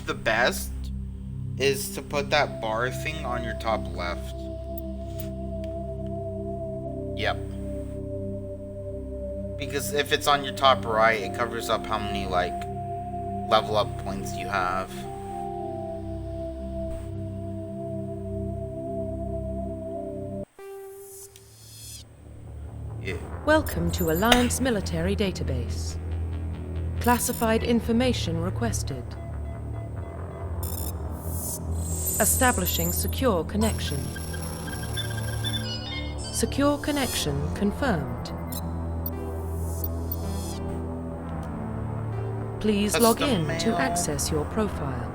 the best is to put that bar thing on your top left. Yep. Because if it's on your top right, it covers up how many, like, level up points you have. Yeah. Welcome to Alliance Military Database. Classified information requested. Establishing secure connection. Secure connection confirmed. Please log in to access your profile.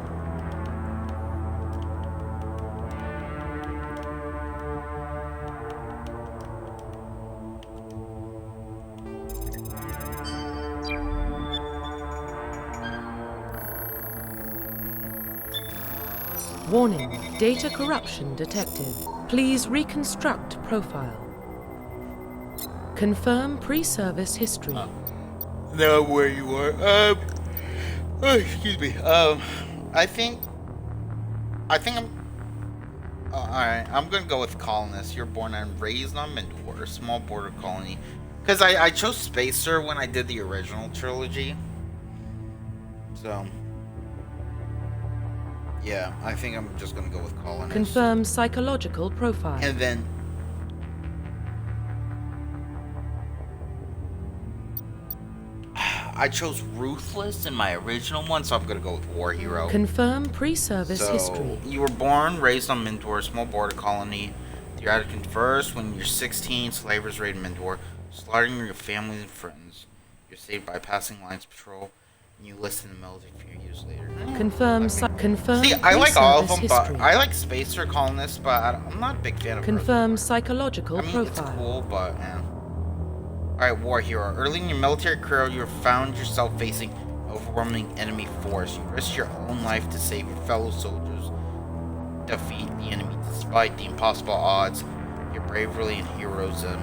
Warning, data corruption detected. Please reconstruct profile. Confirm pre-service history. Know where you are. Excuse me. I think I'm. Alright, I'm gonna go with colonist. You're born and raised on Mendor, a small border colony. Because I chose Spacer when I did the original trilogy. So. Yeah, I think I'm just gonna go with colonist. Confirm psychological profile. And then. I chose Ruthless in my original one, so I'm gonna go with War Hero. Confirm pre-service history. You were born, raised on Mendor, a small border colony. You're at first when you're 16. Slavers raid Mendor, slaughtering your family and friends. You're saved by passing lines patrol, and you list in the military a few years later. Confirm. Confirm. See, I like all of them, history. but I like Spacer Colonist, but I'm not a big fan of. Confirm psychological I mean, profile. it's cool, but yeah. Alright, War Hero. Early in your military career, you found yourself facing an overwhelming enemy force. You risked your own life to save your fellow soldiers, defeat the enemy despite the impossible odds. Your bravery and heroism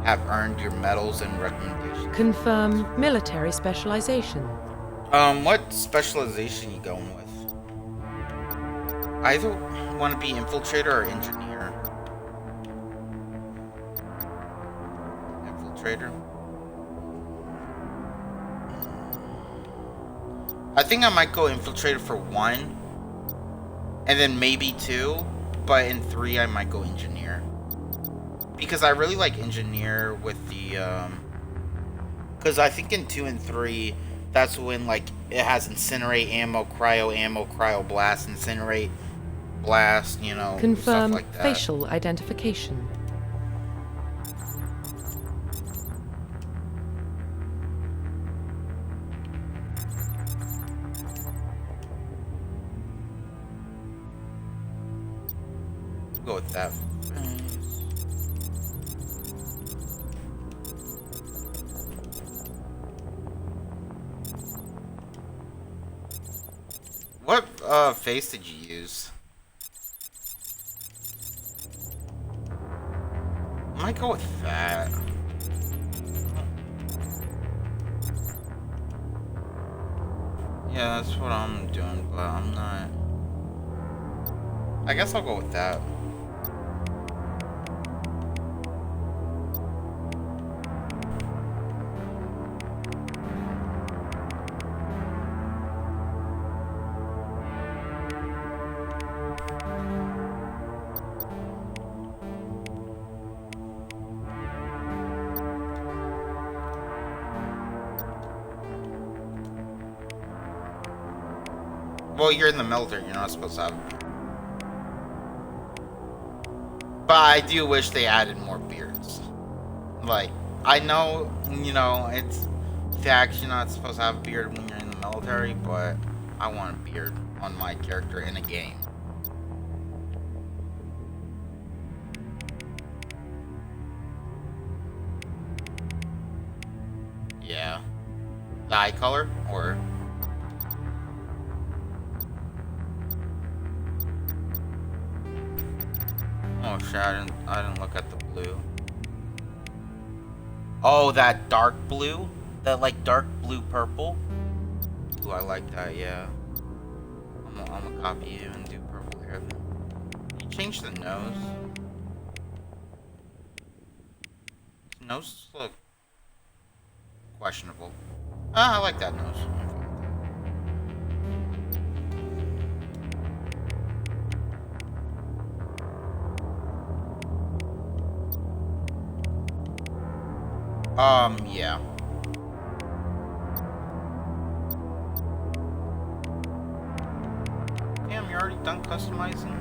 have earned your medals and recommendations. Confirm military specialization. What specialization you going with? I either want to be infiltrator or engineer. I think I might go infiltrator for 1, and then maybe 2, but in 3 I might go engineer. Because I really like engineer with the, because I think in 2 and 3, that's when, like, it has incinerate ammo, cryo blast, incinerate, blast, you know, Confirm stuff like that. facial identification. Go with that. What face did you use? I might go with that. Yeah, that's what I'm doing, but I'm not. I guess I'll go with that. Well, you're in the military, you're not supposed to have. But I do wish they added more beards. Like, I know, you know, it's facts you're not supposed to have a beard when you're in the military, but I want a beard on my character in a game. Yeah. The eye color, or... Oh shit, I didn't look at the blue. Oh, that dark blue? That like dark blue purple? Ooh, I like that, yeah. I'm gonna copy you and do purple hair then. You change the nose. His nose look questionable. Ah, I like that nose. Yeah. Damn, you're already done customizing?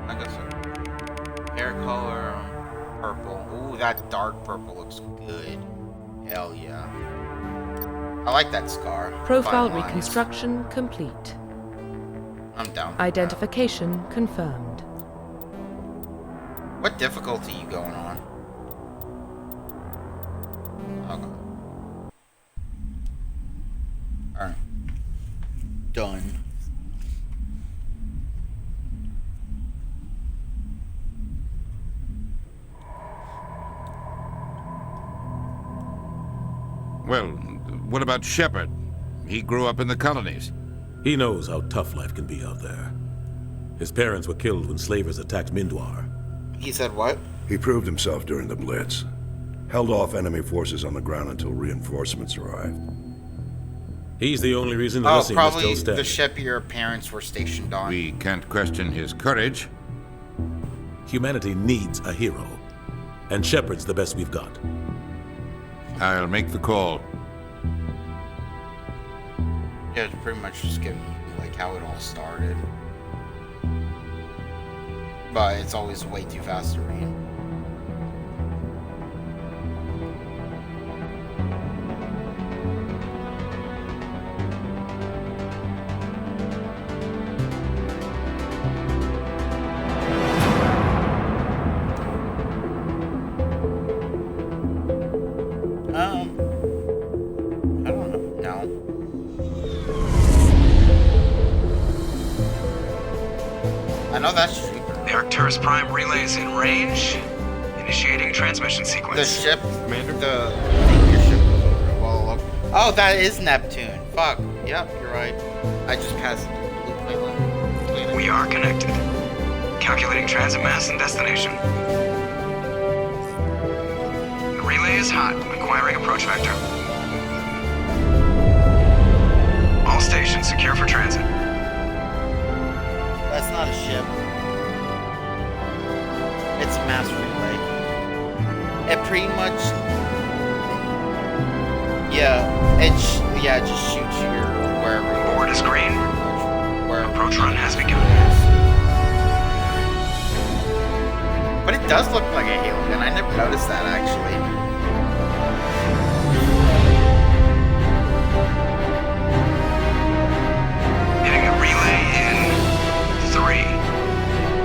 I guess so. Hair color, purple. Ooh, that dark purple looks good. Hell yeah. I like that scar. Profile Fine lines. reconstruction complete. I'm down. Identification confirmed. What difficulty you going on? Okay. Alright. Done. Well, what about Shepard? He grew up in the colonies. He knows how tough life can be out there. His parents were killed when slavers attacked Mindwar. He said what? He proved himself during the Blitz. Held off enemy forces on the ground until reinforcements arrived. He's the only reason Oh, Elysium is still probably standing. the ship your parents were stationed on. We can't question his courage. Humanity needs a hero. And Shepard's the best we've got. I'll make the call. Yeah, it's pretty much just giving you like how it all started. But it's always way too fast to read. I don't know. No. I know that's true. The Arcturus Prime relay is in range. Initiating transmission sequence. The ship, Commander? The thing your ship was over. Well, look. Oh, that is Neptune. Fuck. Yep, you're right. I just passed Blue Planet. We are connected. Calculating transit mass and destination. The relay is hot, acquiring approach vector. All stations secure for transit. That's not a ship. It's a mass relay. It pretty much, it just shoots you wherever you Board is green. wherever Approach run has begun. But it does look like a Halo gun. I never noticed that actually. Hitting the relay in 3,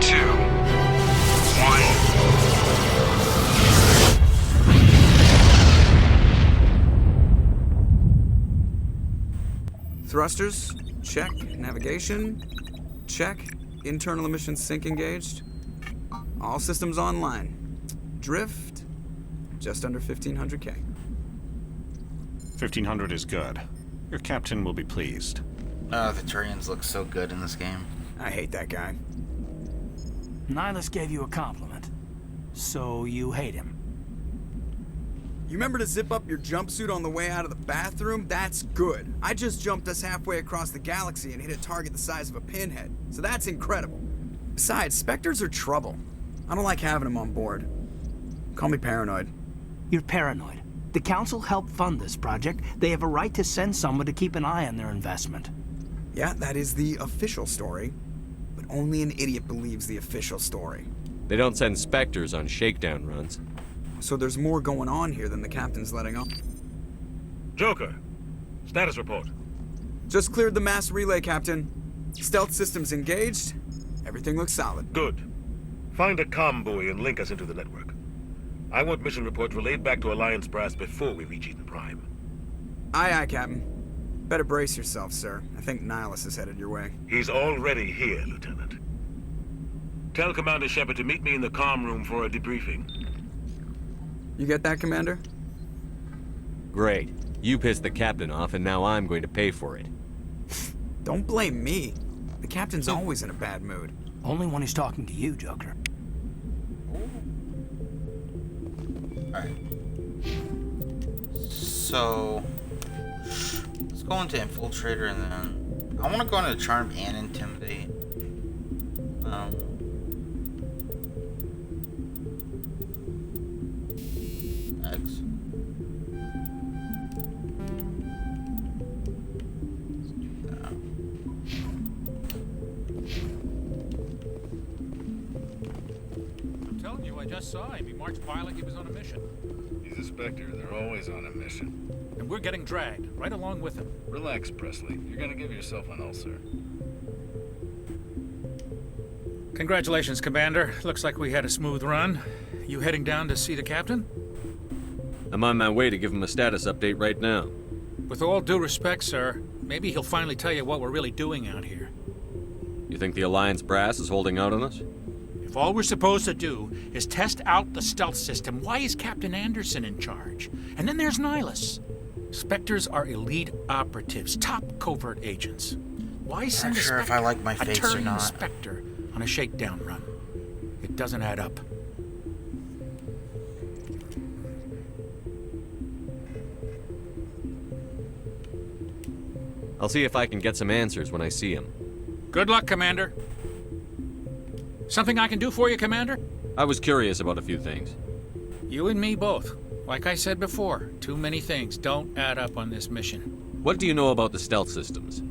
2, 1. Thrusters, check. Navigation, check. Internal emissions sync engaged. All systems online. Drift, just under 1500K. 1500 is good. Your captain will be pleased. The Turians look so good in this game. I hate that guy. Nihilus gave you a compliment. So you hate him. You remember to zip up your jumpsuit on the way out of the bathroom? That's good. I just jumped us halfway across the galaxy and hit a target the size of a pinhead. So that's incredible. Besides, Spectres are trouble. I don't like having them on board. Call me paranoid. You're paranoid. The Council helped fund this project. They have a right to send someone to keep an eye on their investment. Yeah, that is the official story. But only an idiot believes the official story. They don't send Spectres on shakedown runs. So there's more going on here than the captain's letting on. Joker, status report. Just cleared the mass relay, Captain. Stealth systems engaged. Everything looks solid. Good. Find a comm buoy and link us into the network. I want mission reports relayed back to Alliance Brass before we reach Eden Prime. Aye, aye, Captain. Better brace yourself, sir. I think Nihilus is headed your way. He's already here, Lieutenant. Tell Commander Shepard to meet me in the comm room for a debriefing. You get that, Commander? Great. You pissed the captain off, and now I'm going to pay for it. Don't blame me. The captain's always in a bad mood. Only when he's talking to you, Joker. Alright. So, let's go into Infiltrator and then... I want to go into Charm and Intimidate. X. I'm telling you, I just saw him. He marched by like he was on a mission. He's a Spectre. They're always on a mission. And we're getting dragged, right along with him. Relax, Presley. You're gonna give yourself an ulcer. Congratulations, Commander. Looks like we had a smooth run. You heading down to see the captain? I'm on my way to give him a status update right now. With all due respect, sir, maybe he'll finally tell you what we're really doing out here. You think the Alliance brass is holding out on us? If all we're supposed to do is test out the stealth system, why is Captain Anderson in charge? And then there's Nihilus. Spectres are elite operatives, top covert agents. Why send Not sure if I like my face or Turian not. Spectre on a shakedown run? It doesn't add up. I'll see if I can get some answers when I see him. Good luck, Commander. Something I can do for you, Commander? I was curious about a few things. You and me both. Like I said before, too many things don't add up on this mission. What do you know about the stealth systems?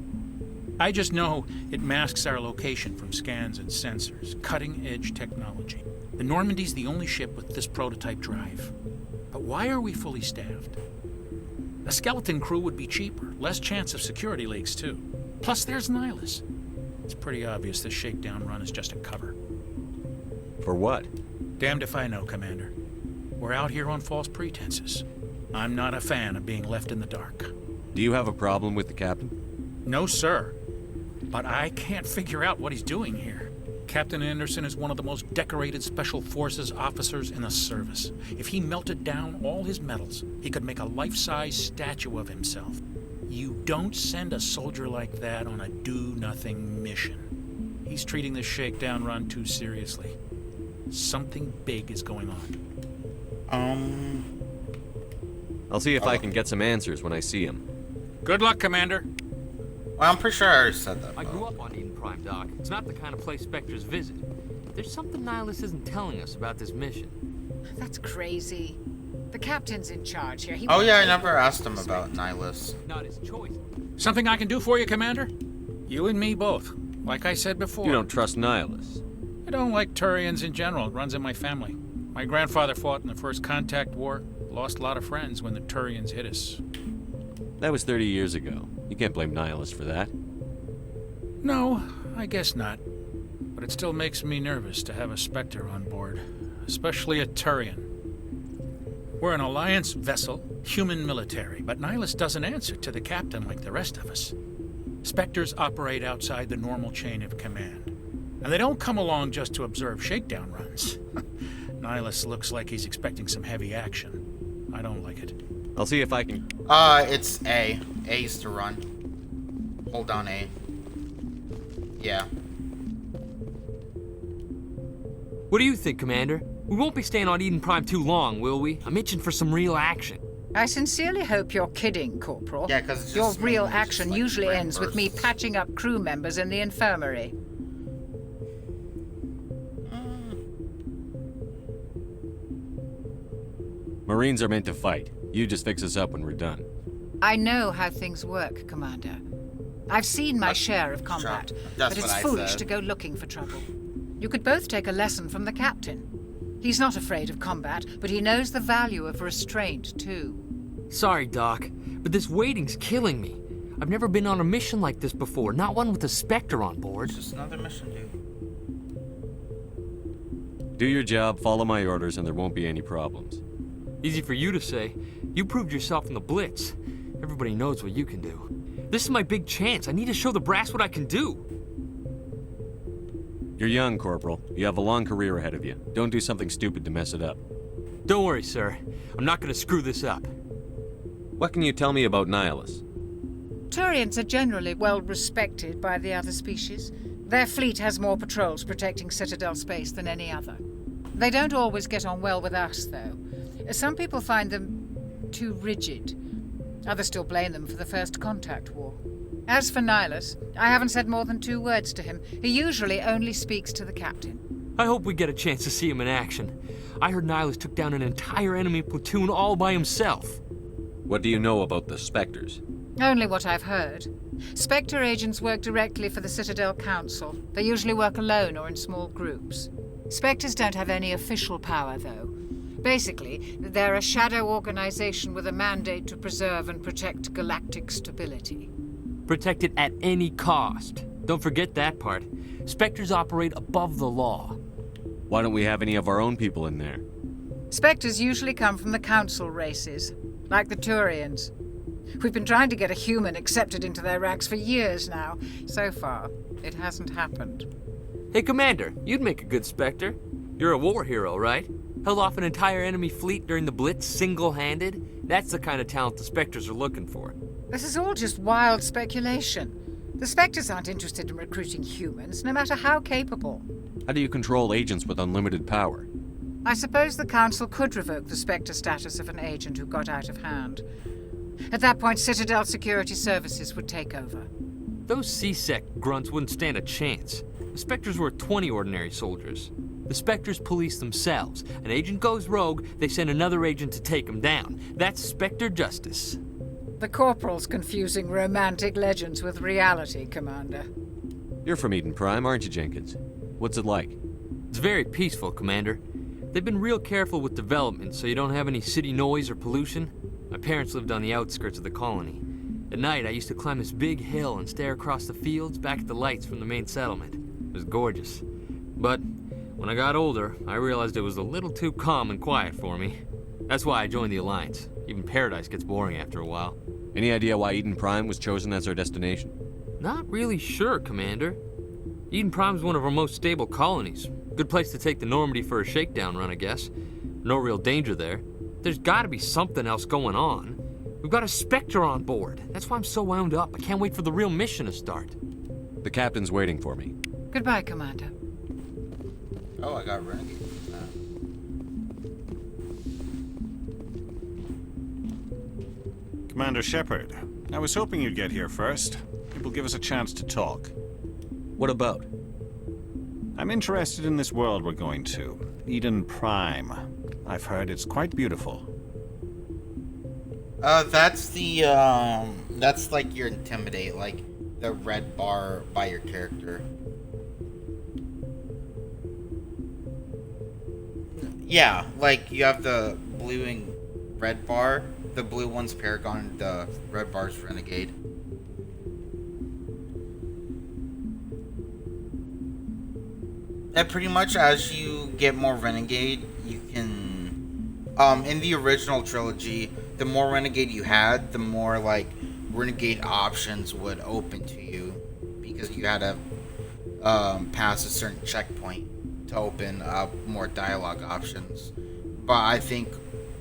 I just know it masks our location from scans and sensors. Cutting-edge technology. The Normandy's the only ship with this prototype drive. But why are we fully staffed? A skeleton crew would be cheaper, less chance of security leaks too. Plus there's Nihilus. It's pretty obvious this shakedown run is just a cover. For what? Damned if I know, Commander. We're out here on false pretenses. I'm not a fan of being left in the dark. Do you have a problem with the captain? No, sir. But I can't figure out what he's doing here. Captain Anderson is one of the most decorated Special Forces officers in the service. If he melted down all his medals, he could make a life-size statue of himself. You don't send a soldier like that on a do-nothing mission. He's treating this shakedown run too seriously. Something big is going on. I'll see if I can get some answers when I see him. Good luck, Commander. Well, I'm pretty sure I already said that. I grew up on Eden Prime, Doc. It's not the kind of place Spectres visit. There's something Nihilus isn't telling us about this mission. That's crazy. The captain's in charge here. Oh yeah, I never asked him about Nihilus. Not his choice. Something I can do for you, Commander? You and me both. Like I said before. You don't trust Nihilus? I don't like Turians in general. It runs in my family. My grandfather fought in the First Contact War. Lost a lot of friends when the Turians hit us. That was 30 years ago. You can't blame Nihilus for that. No, I guess not. But it still makes me nervous to have a Spectre on board. Especially a Turian. We're an Alliance vessel, human military, but Nihilus doesn't answer to the captain like the rest of us. Spectres operate outside the normal chain of command. And they don't come along just to observe shakedown runs. Nihilus looks like he's expecting some heavy action. I don't like it. I'll see if I can... It's A. A's to run. Hold down A. Yeah. What do you think, Commander? We won't be staying on Eden Prime too long, will we? I'm itching for some real action. I sincerely hope you're kidding, Corporal. Yeah, because it's your just real mainly action just, like, usually random ends with me bursts. patching up crew members in the infirmary. Marines are meant to fight. You just fix us up when we're done. I know how things work, Commander. I've seen my share of combat, That's but it's what I foolish said. to go looking for trouble. You could both take a lesson from the captain. He's not afraid of combat, but he knows the value of restraint, too. Sorry, Doc, but this waiting's killing me. I've never been on a mission like this before, not one with a Spectre on board. It's just another mission, dude. Do your job, follow my orders, and there won't be any problems. Easy for you to say. You proved yourself in the Blitz. Everybody knows what you can do. This is my big chance. I need to show the brass what I can do. You're young, Corporal. You have a long career ahead of you. Don't do something stupid to mess it up. Don't worry, sir. I'm not gonna screw this up. What can you tell me about Nihilus? Turians are generally well respected by the other species. Their fleet has more patrols protecting Citadel space than any other. They don't always get on well with us, though. Some people find them too rigid. Others still blame them for the First Contact War. As for Nihilus, I haven't said more than 2 words to him. He usually only speaks to the captain. I hope we get a chance to see him in action. I heard Nihilus took down an entire enemy platoon all by himself. What do you know about the Spectres? Only what I've heard. Spectre agents work directly for the Citadel Council. They usually work alone or in small groups. Spectres don't have any official power, though. Basically, they're a shadow organization with a mandate to preserve and protect galactic stability. Protect it at any cost. Don't forget that part. Spectres operate above the law. Why don't we have any of our own people in there? Spectres usually come from the Council races, like the Turians. We've been trying to get a human accepted into their ranks for years now. So far, it hasn't happened. Hey, Commander, you'd make a good Spectre. You're a war hero, right? Held off an entire enemy fleet during the Blitz single-handed? That's the kind of talent the Spectres are looking for. This is all just wild speculation. The Spectres aren't interested in recruiting humans, no matter how capable. How do you control agents with unlimited power? I suppose the Council could revoke the Spectre status of an agent who got out of hand. At that point, Citadel Security Services would take over. Those C-Sec grunts wouldn't stand a chance. The Spectres were 20 ordinary soldiers. The Spectres police themselves. An agent goes rogue, they send another agent to take him down. That's Spectre justice. The Corporal's confusing romantic legends with reality, Commander. You're from Eden Prime, aren't you, Jenkins? What's it like? It's very peaceful, Commander. They've been real careful with development so you don't have any city noise or pollution. My parents lived on the outskirts of the colony. At night, I used to climb this big hill and stare across the fields back at the lights from the main settlement. It was gorgeous. But when I got older, I realized it was a little too calm and quiet for me. That's why I joined the Alliance. Even Paradise gets boring after a while. Any idea why Eden Prime was chosen as our destination? Not really sure, Commander. Eden Prime's one of our most stable colonies. Good place to take the Normandy for a shakedown run, I guess. No real danger there. There's gotta be something else going on. We've got a Spectre on board. That's why I'm so wound up. I can't wait for the real mission to start. The captain's waiting for me. Goodbye, Commander. Oh, I got Renegade. Commander Shepard, I was hoping you'd get here first. It will give us a chance to talk. What about? I'm interested in this world we're going to. Eden Prime. I've heard it's quite beautiful. That's the, that's like your Intimidate, like the red bar by your character. Yeah, like you have the blue and red bar. The blue one's Paragon, the red bar's Renegade. And pretty much as you get more Renegade, you can... in the original trilogy, the more Renegade you had, the more, like, Renegade options would open to you. Because you had to pass a certain checkpoint to open up more dialogue options. But I think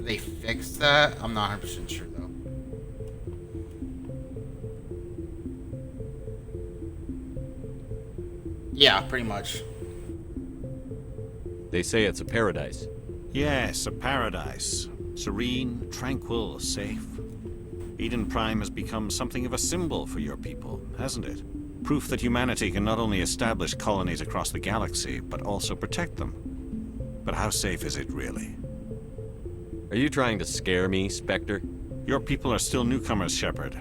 they fixed that. I'm not 100% sure, though. Yeah, pretty much. They say it's a paradise. Yes, a paradise. Serene, tranquil, safe. Eden Prime has become something of a symbol for your people, hasn't it? Proof that humanity can not only establish colonies across the galaxy, but also protect them. But how safe is it really? Are you trying to scare me, Spectre? Your people are still newcomers, Shepard.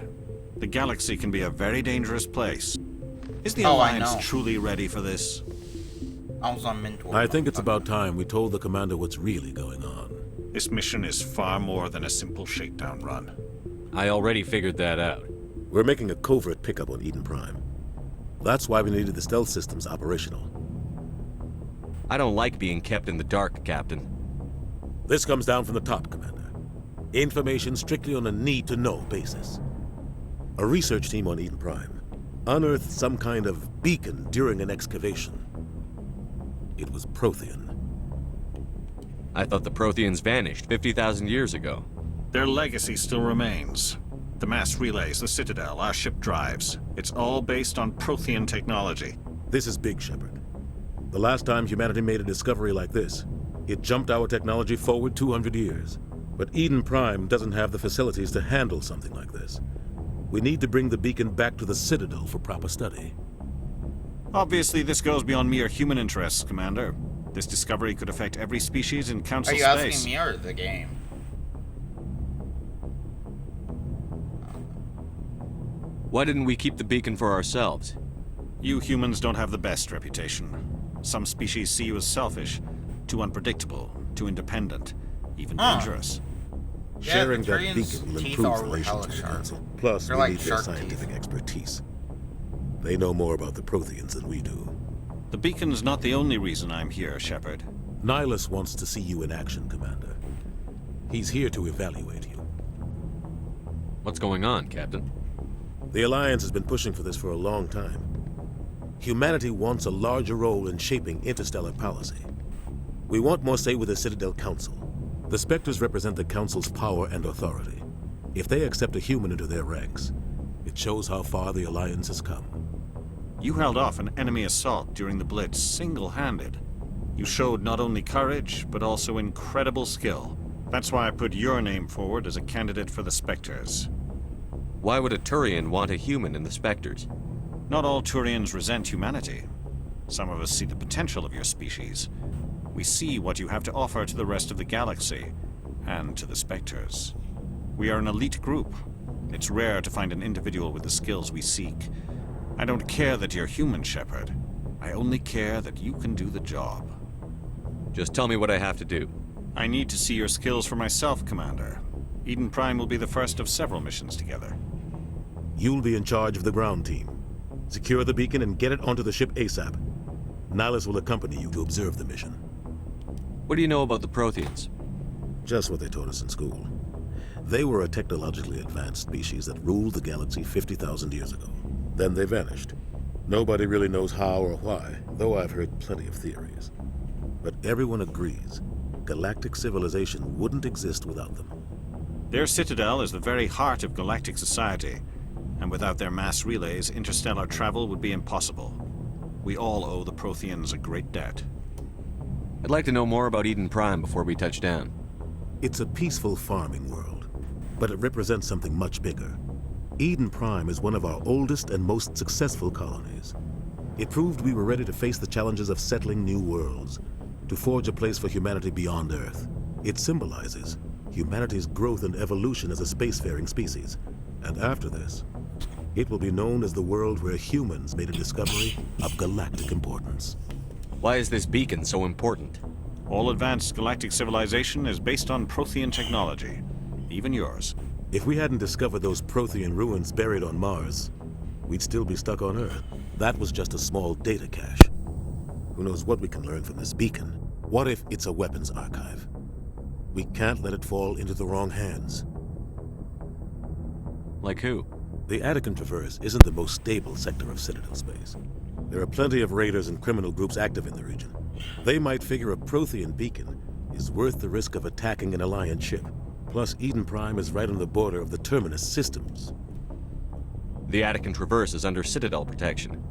The galaxy can be a very dangerous place. Is the Alliance truly ready for this? I was on Mentor. I think it's about time we told the commander what's really going on. This mission is far more than a simple shakedown run. I already figured that out. We're making a covert pickup on Eden Prime. That's why we needed the stealth systems operational. I don't like being kept in the dark, Captain. This comes down from the top, Commander. Information strictly on a need-to-know basis. A research team on Eden Prime unearthed some kind of beacon during an excavation. It was Prothean. I thought the Protheans vanished 50,000 years ago. Their legacy still remains. The mass relays, the Citadel, our ship drives. It's all based on Prothean technology. This is big, Shepard. The last time humanity made a discovery like this, it jumped our technology forward 200 years. But Eden Prime doesn't have the facilities to handle something like this. We need to bring the beacon back to the Citadel for proper study. Obviously, this goes beyond mere human interests, Commander. This discovery could affect every species in Council space. Are you asking me or the game? Why didn't we keep the beacon for ourselves? You humans don't have the best reputation. Some species see you as selfish, too unpredictable, too independent, even dangerous. Yeah, Sharing that beacon will improve relations with the Council. Plus, we need their scientific expertise. They know more about the Protheans than we do. The beacon's not the only reason I'm here, Shepard. Nihilus wants to see you in action, Commander. He's here to evaluate you. What's going on, Captain? The Alliance has been pushing for this for a long time. Humanity wants a larger role in shaping interstellar policy. We want more say with the Citadel Council. The Spectres represent the Council's power and authority. If they accept a human into their ranks, it shows how far the Alliance has come. You held off an enemy assault during the Blitz single-handed. You showed not only courage, but also incredible skill. That's why I put your name forward as a candidate for the Spectres. Why would a Turian want a human in the Spectres? Not all Turians resent humanity. Some of us see the potential of your species. We see what you have to offer to the rest of the galaxy, and to the Spectres. We are an elite group. It's rare to find an individual with the skills we seek. I don't care that you're human, Shepard. I only care that you can do the job. Just tell me what I have to do. I need to see your skills for myself, Commander. Eden Prime will be the first of several missions together. You'll be in charge of the ground team. Secure the beacon and get it onto the ship ASAP. Nihilus will accompany you to observe the mission. What do you know about the Protheans? Just what they taught us in school. They were a technologically advanced species that ruled the galaxy 50,000 years ago. Then they vanished. Nobody really knows how or why, though I've heard plenty of theories. But everyone agrees, galactic civilization wouldn't exist without them. Their citadel is the very heart of galactic society, and without their mass relays, interstellar travel would be impossible. We all owe the Protheans a great debt. I'd like to know more about Eden Prime before we touch down. It's a peaceful farming world, but it represents something much bigger. Eden Prime is one of our oldest and most successful colonies. It proved we were ready to face the challenges of settling new worlds, to forge a place for humanity beyond Earth. It symbolizes humanity's growth and evolution as a spacefaring species. And after this, it will be known as the world where humans made a discovery of galactic importance. Why is this beacon so important? All advanced galactic civilization is based on Prothean technology, even yours. If we hadn't discovered those Prothean ruins buried on Mars, we'd still be stuck on Earth. That was just a small data cache. Who knows what we can learn from this beacon? What if it's a weapons archive? We can't let it fall into the wrong hands. Like who? The Attican Traverse isn't the most stable sector of Citadel space. There are plenty of raiders and criminal groups active in the region. They might figure a Prothean beacon is worth the risk of attacking an Alliance ship. Plus, Eden Prime is right on the border of the Terminus systems. The Attican Traverse is under Citadel protection.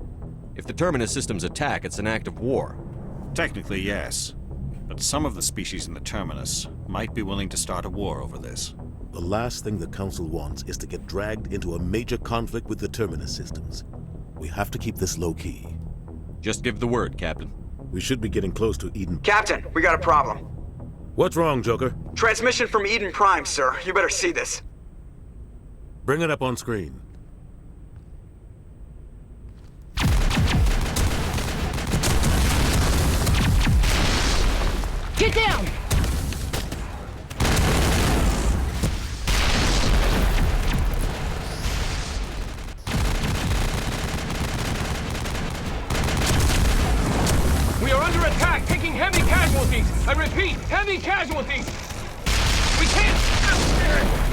If the Terminus systems attack, it's an act of war. Technically, yes. But some of the species in the Terminus might be willing to start a war over this. The last thing the Council wants is to get dragged into a major conflict with the Terminus systems. We have to keep this low-key. Just give the word, Captain. We should be getting close to Eden. Captain, we got a problem. What's wrong, Joker? Transmission from Eden Prime, sir. You better see this. Bring it up on screen. Get down! We are under attack, taking heavy casualties. I repeat, heavy casualties. We can't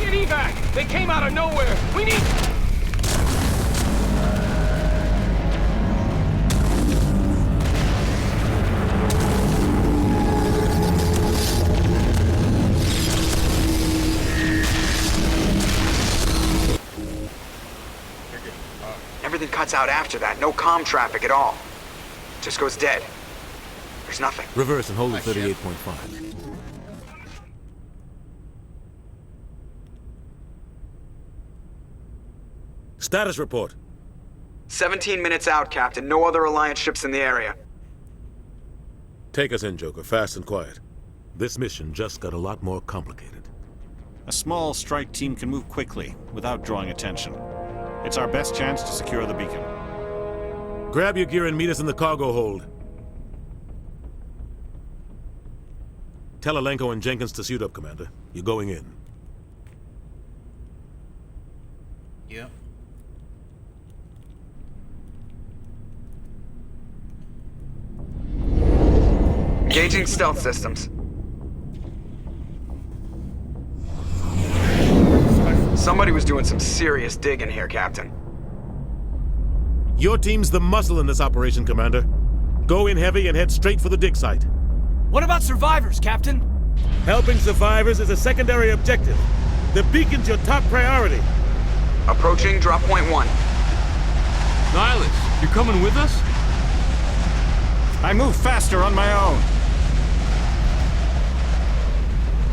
get evac. They came out of nowhere. We need... Everything cuts out after that. No comm traffic at all. Just goes dead. There's nothing. Reverse and hold at 38.5. Status report. 17 minutes out, Captain. No other Alliance ships in the area. Take us in, Joker, fast and quiet. This mission just got a lot more complicated. A small strike team can move quickly, without drawing attention. It's our best chance to secure the beacon. Grab your gear and meet us in the cargo hold. Tell Alenko and Jenkins to suit up, Commander. You're going in. Yeah. Engaging stealth systems. Somebody was doing some serious digging here, Captain. Your team's the muscle in this operation, Commander. Go in heavy and head straight for the dig site. What about survivors, Captain? Helping survivors is a secondary objective. The beacon's your top priority. Approaching drop point 1. Nihilus, you coming with us? I move faster on my own.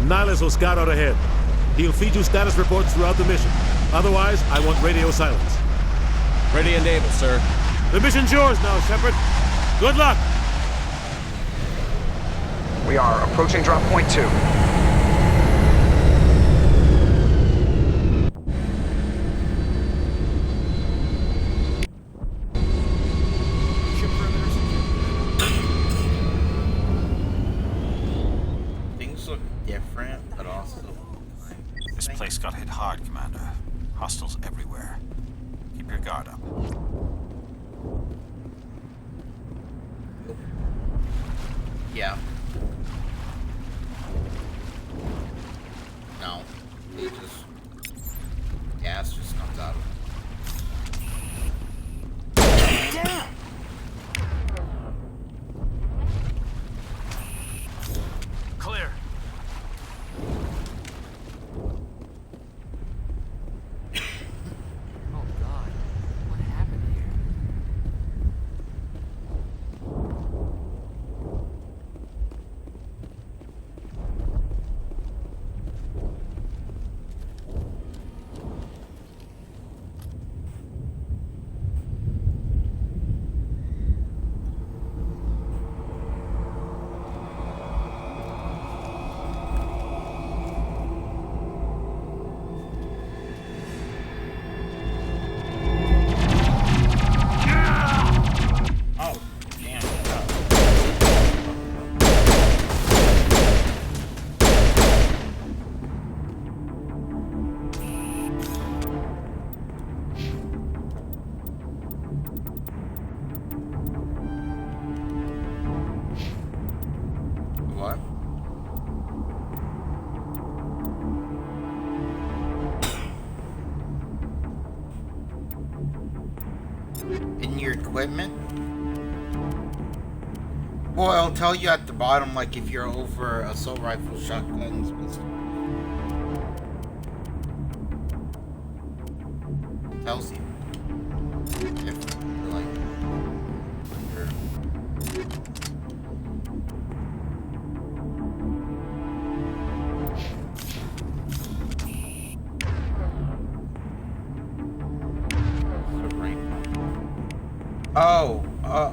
Nihilus will scout out ahead. He'll feed you status reports throughout the mission. Otherwise, I want radio silence. Ready and able, sir. The mission's yours now, Shepard. Good luck! We are approaching drop point 2. Things look different, but also... This place got hit hard, Commander. Hostiles everywhere. Keep your guard up. Yeah. No. It just... gas just comes out of it. Damn! Clear. Oh God, what happened here? Oh, damn. What? In your equipment? Well, it'll tell you at the bottom, like, if you're over assault rifle, shotguns, pistol. It tells you. If you're, like, under...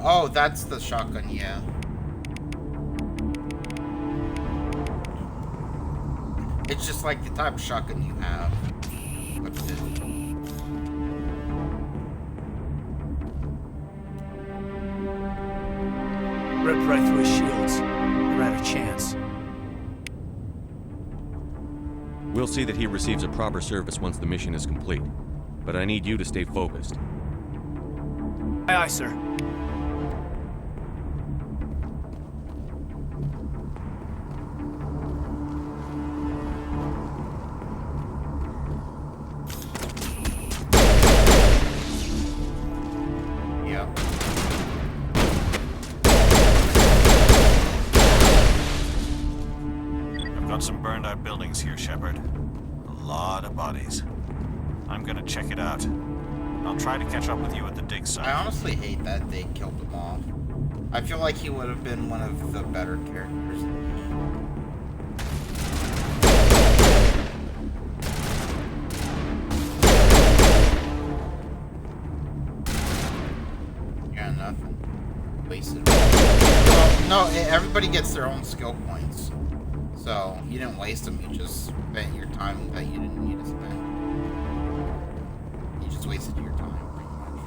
Oh, that's the shotgun, yeah. It's just like the type of shotgun you have. Ripped right through his shields. Never had a chance. We'll see that he receives a proper service once the mission is complete. But I need you to stay focused. Aye, aye, sir. Some burned out buildings here, Shepard. A lot of bodies. I'm gonna check it out. I'll I'll try to catch up with you at the dig site. I honestly hate that they killed him off. I feel like he would have been one of the better characters in the game. Yeah, nothing. Wasted. Well, no, everybody gets their own skill points. So, you didn't waste them, you just spent your time that you didn't need to spend. You just wasted your time, pretty much.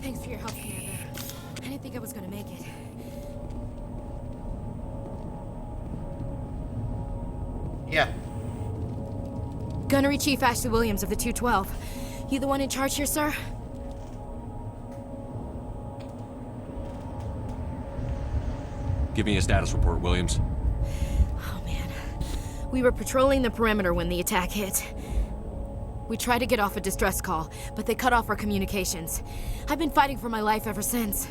Thanks for your help, Commander. I didn't think I was gonna make it. Yeah. Gunnery Chief Ashley Williams of the 212. You the one in charge here, sir? Give me a status report, Williams. Oh, man. We were patrolling the perimeter when the attack hit. We tried to get off a distress call, but they cut off our communications. I've been fighting for my life ever since.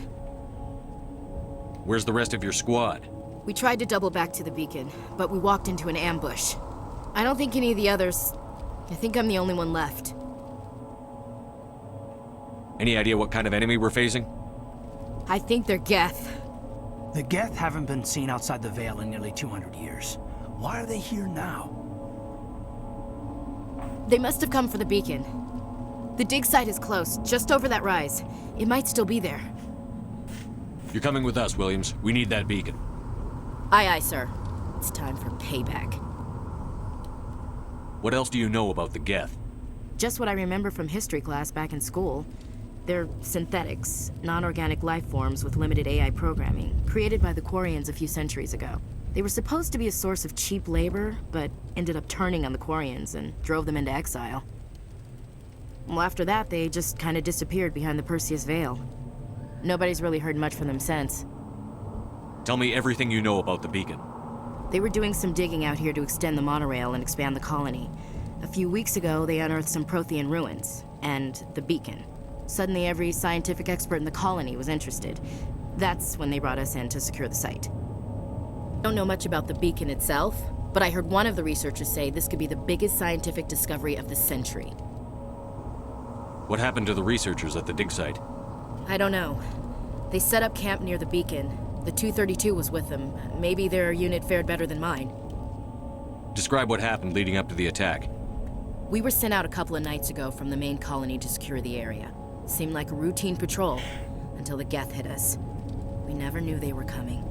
Where's the rest of your squad? We tried to double back to the beacon, but we walked into an ambush. I don't think any of the others... I think I'm the only one left. Any idea what kind of enemy we're facing? I think they're Geth. The Geth haven't been seen outside the Veil in nearly 200 years. Why are they here now? They must have come for the beacon. The dig site is close, just over that rise. It might still be there. You're coming with us, Williams. We need that beacon. Aye, aye, sir. It's time for payback. What else do you know about the Geth? Just what I remember from history class back in school. They're synthetics, non-organic life forms with limited AI programming, created by the Quarians a few centuries ago. They were supposed to be a source of cheap labor, but ended up turning on the Quarians and drove them into exile. Well, after that, they just kind of disappeared behind the Perseus Veil. Nobody's really heard much from them since. Tell me everything you know about the beacon. They were doing some digging out here to extend the monorail and expand the colony. A few weeks ago, they unearthed some Prothean ruins, and the beacon. Suddenly, every scientific expert in the colony was interested. That's when they brought us in to secure the site. Don't know much about the beacon itself, but I heard one of the researchers say this could be the biggest scientific discovery of the century. What happened to the researchers at the dig site? I don't know. They set up camp near the beacon. The 232 was with them. Maybe their unit fared better than mine. Describe what happened leading up to the attack. We were sent out a couple of nights ago from the main colony to secure the area. Seemed like a routine patrol, until the Geth hit us. We never knew they were coming.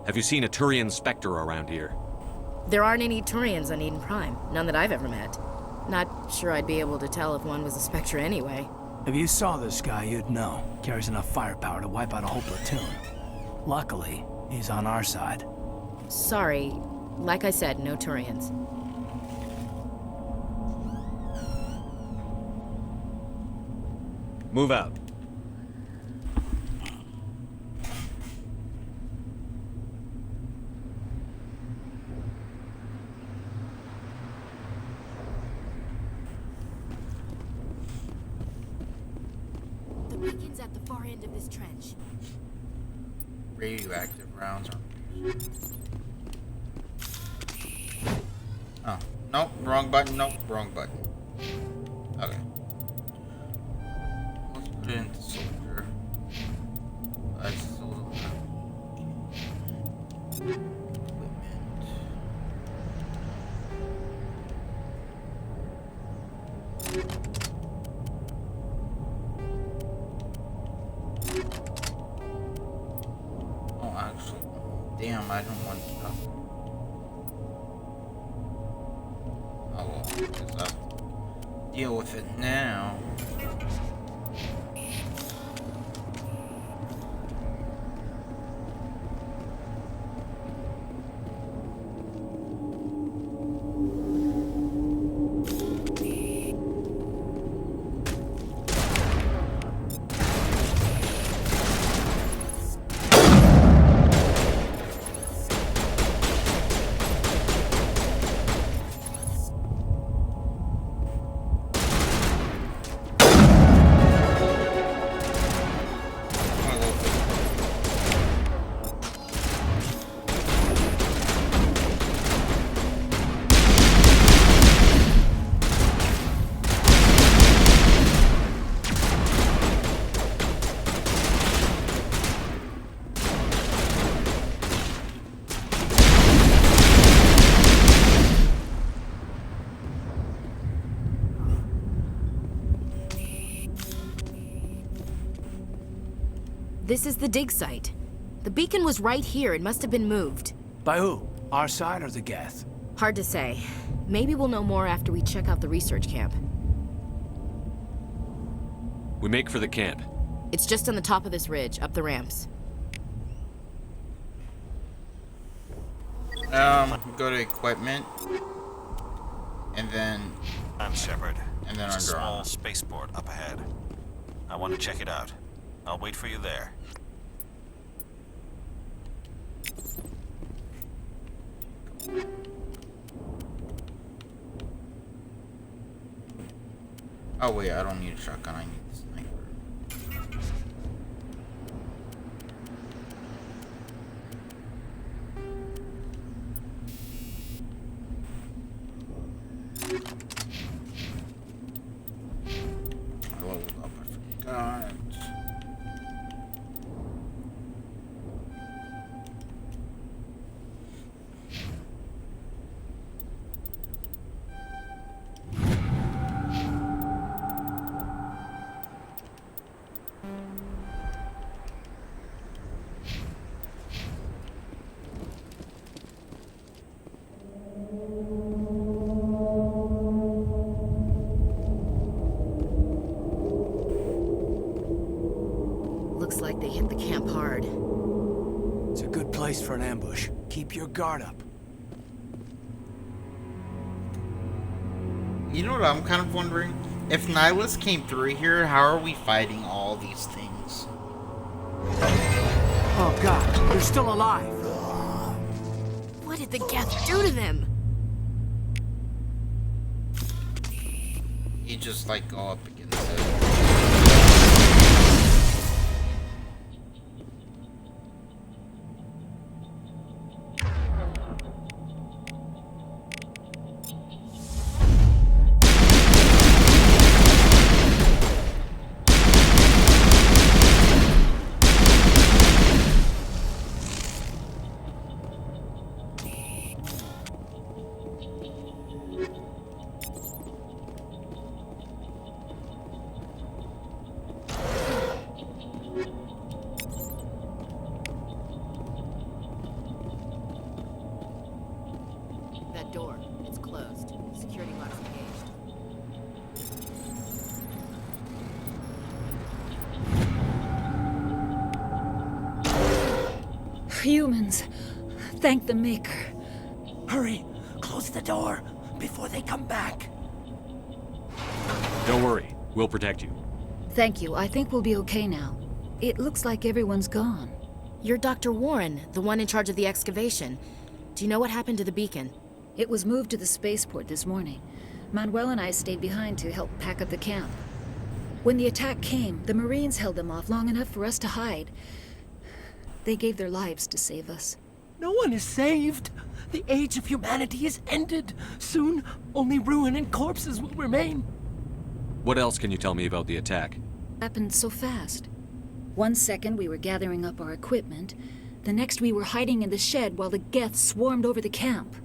Have you seen a Turian Spectre around here? There aren't any Turians on Eden Prime. None that I've ever met. Not sure I'd be able to tell if one was a Spectre anyway. If you saw this guy, you'd know. Carries enough firepower to wipe out a whole platoon. Luckily, he's on our side. Sorry. Like I said, no Turians. Move out. The beacon's at the far end of this trench. Radioactive rounds are... Oh, nope, wrong button, nope, wrong button. Okay. Let's put it into soldier. That's a little... damn, I don't want stuff. Oh well, I guess I'll deal with it now. This is the dig site. The beacon was right here. It must have been moved. By who? Our side or the Geth? Hard to say. Maybe we'll know more after we check out the research camp. We make for the camp. It's just on the top of this ridge, up the ramps. Go to equipment. And then... I'm Shepard. And then There's a under small armor. spaceport up ahead. I want to check it out. I'll wait for you there. Oh wait, I don't need a shotgun, I need the sniper. I leveled up, I forgot. Looks like they hit the camp hard. It's a good place for an ambush. Keep your guard up. You know what I'm kind of wondering? If Nihilus came through here, how are we fighting all these things? Oh god, they're still alive. What did the Geth do to them? You just like go up against it. That door, it's closed. Security lock's engaged. Humans. Thank the Maker. Hurry, close the door before they come back. Don't worry, we'll protect you. Thank you. I think we'll be okay now. It looks like everyone's gone. You're Dr. Warren, the one in charge of the excavation. Do you know what happened to the beacon? It was moved to the spaceport this morning. Manuel and I stayed behind to help pack up the camp. When the attack came, the Marines held them off long enough for us to hide. They gave their lives to save us. No one is saved. The age of humanity is ended. Soon, only ruin and corpses will remain. What else can you tell me about the attack? Happened so fast. 1 second we were gathering up our equipment. The next we were hiding in the shed while the Geth swarmed over the camp.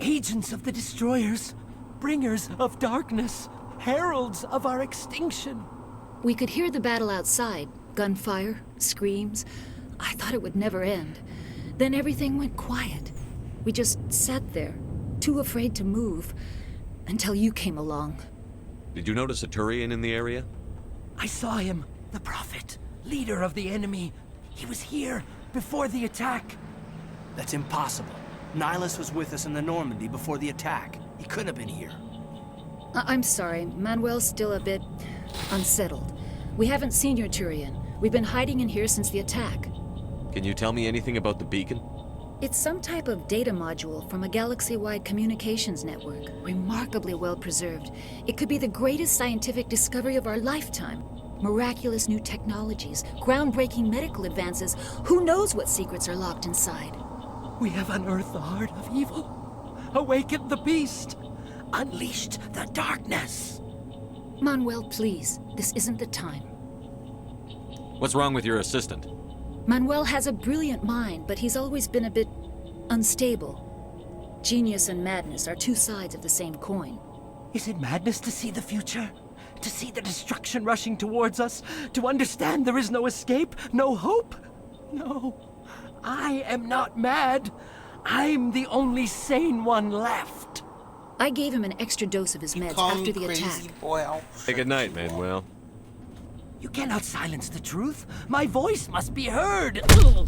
Agents of the Destroyers, bringers of darkness, heralds of our extinction. We could hear the battle outside. Gunfire, screams. I thought it would never end. Then everything went quiet. We just sat there, too afraid to move, until you came along. Did you notice a Turian in the area? I saw him. The Prophet, leader of the enemy. He was here before the attack. That's impossible. Nihilus was with us in the Normandy before the attack. He couldn't have been here. I'm sorry. Manuel's still a bit unsettled. We haven't seen your Turian. We've been hiding in here since the attack. Can you tell me anything about the beacon? It's some type of data module from a galaxy-wide communications network. Remarkably well preserved. It could be the greatest scientific discovery of our lifetime. Miraculous new technologies, groundbreaking medical advances. Who knows what secrets are locked inside? We have unearthed the heart of evil, awakened the beast, unleashed the darkness. Manuel, please. This isn't the time. What's wrong with your assistant? Manuel has a brilliant mind, but he's always been a bit unstable. Genius and madness are two sides of the same coin. Is it madness to see the future? To see the destruction rushing towards us? To understand there is no escape? No hope? No. I am not mad. I'm the only sane one left. I gave him an extra dose of his meds after the attack. Hey, good night, Manuel. You cannot silence the truth. My voice must be heard. Oh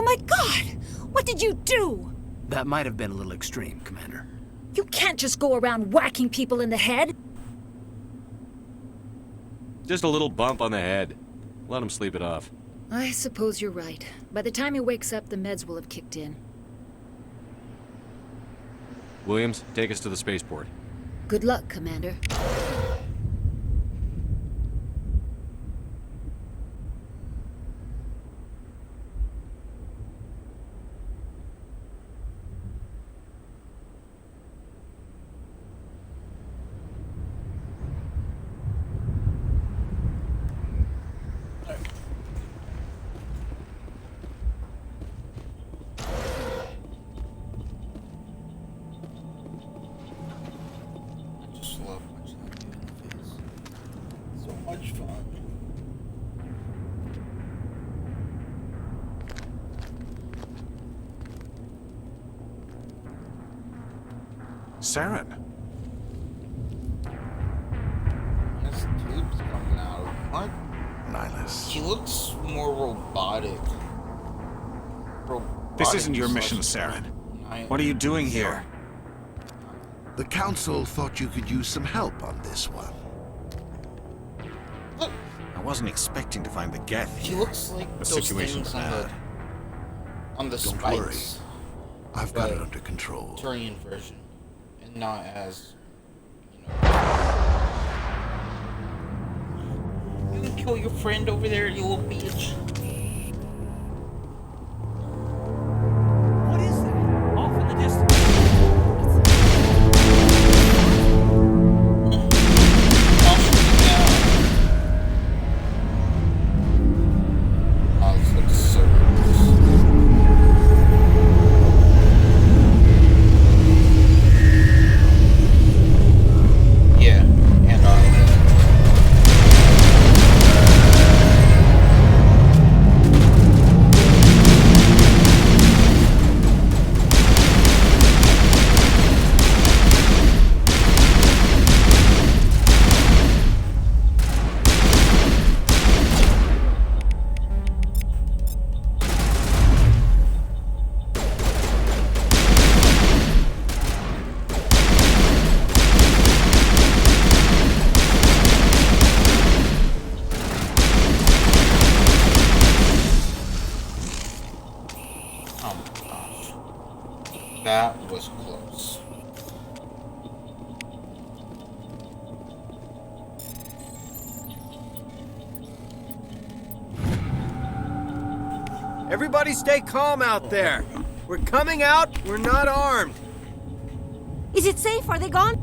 my God! What did you do? That might have been a little extreme, Commander. You can't just go around whacking people in the head. Just a little bump on the head. Let him sleep it off. I suppose you're right. By the time he wakes up, the meds will have kicked in. Williams, take us to the spaceport. Good luck, Commander. Saren. His tube's coming out. What? Nihilus. He looks more robotic. This isn't your mission, Saren. What are you doing here? The Council thought you could use some help on this one. Look. I wasn't expecting to find the Geth here. He looks like The those situation's things bad. on the Don't spikes. worry. I've got it under control. Turian version. And not as, you can kill your friend over there, you little bitch. What is that? Off in the distance. Oh, this looks so yeah, and oh my gosh. That was close. Everybody stay calm out there. We're coming out, we're not armed. Is it safe? Are they gone?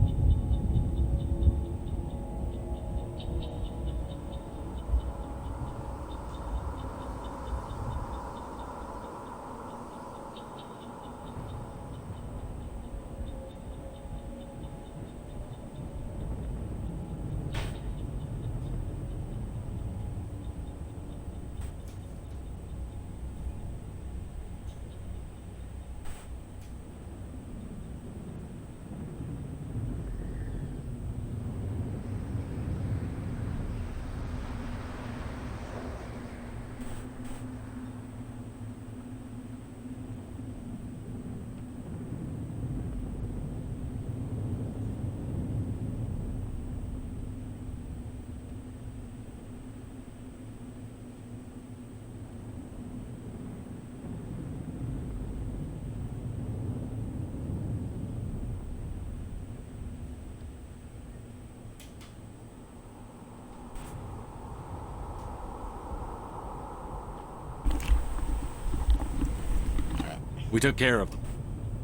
We took care of them.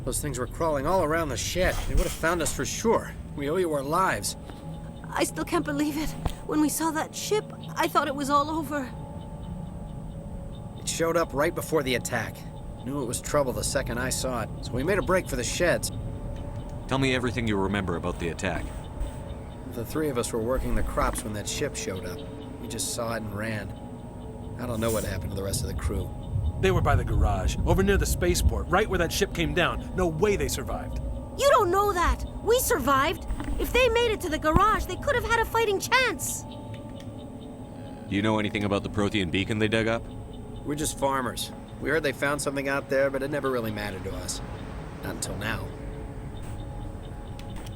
Those things were crawling all around the shed. They would have found us for sure. We owe you our lives. I still can't believe it. When we saw that ship, I thought it was all over. It showed up right before the attack. Knew it was trouble the second I saw it, so we made a break for the sheds. Tell me everything you remember about the attack. The three of us were working the crops when that ship showed up. We just saw it and ran. I don't know what happened to the rest of the crew. They were by the garage, over near the spaceport, right where that ship came down. No way they survived. You don't know that. We survived. If they made it to the garage, they could have had a fighting chance. Do you know anything about the Prothean beacon they dug up? We're just farmers. We heard they found something out there, but it never really mattered to us. Not until now.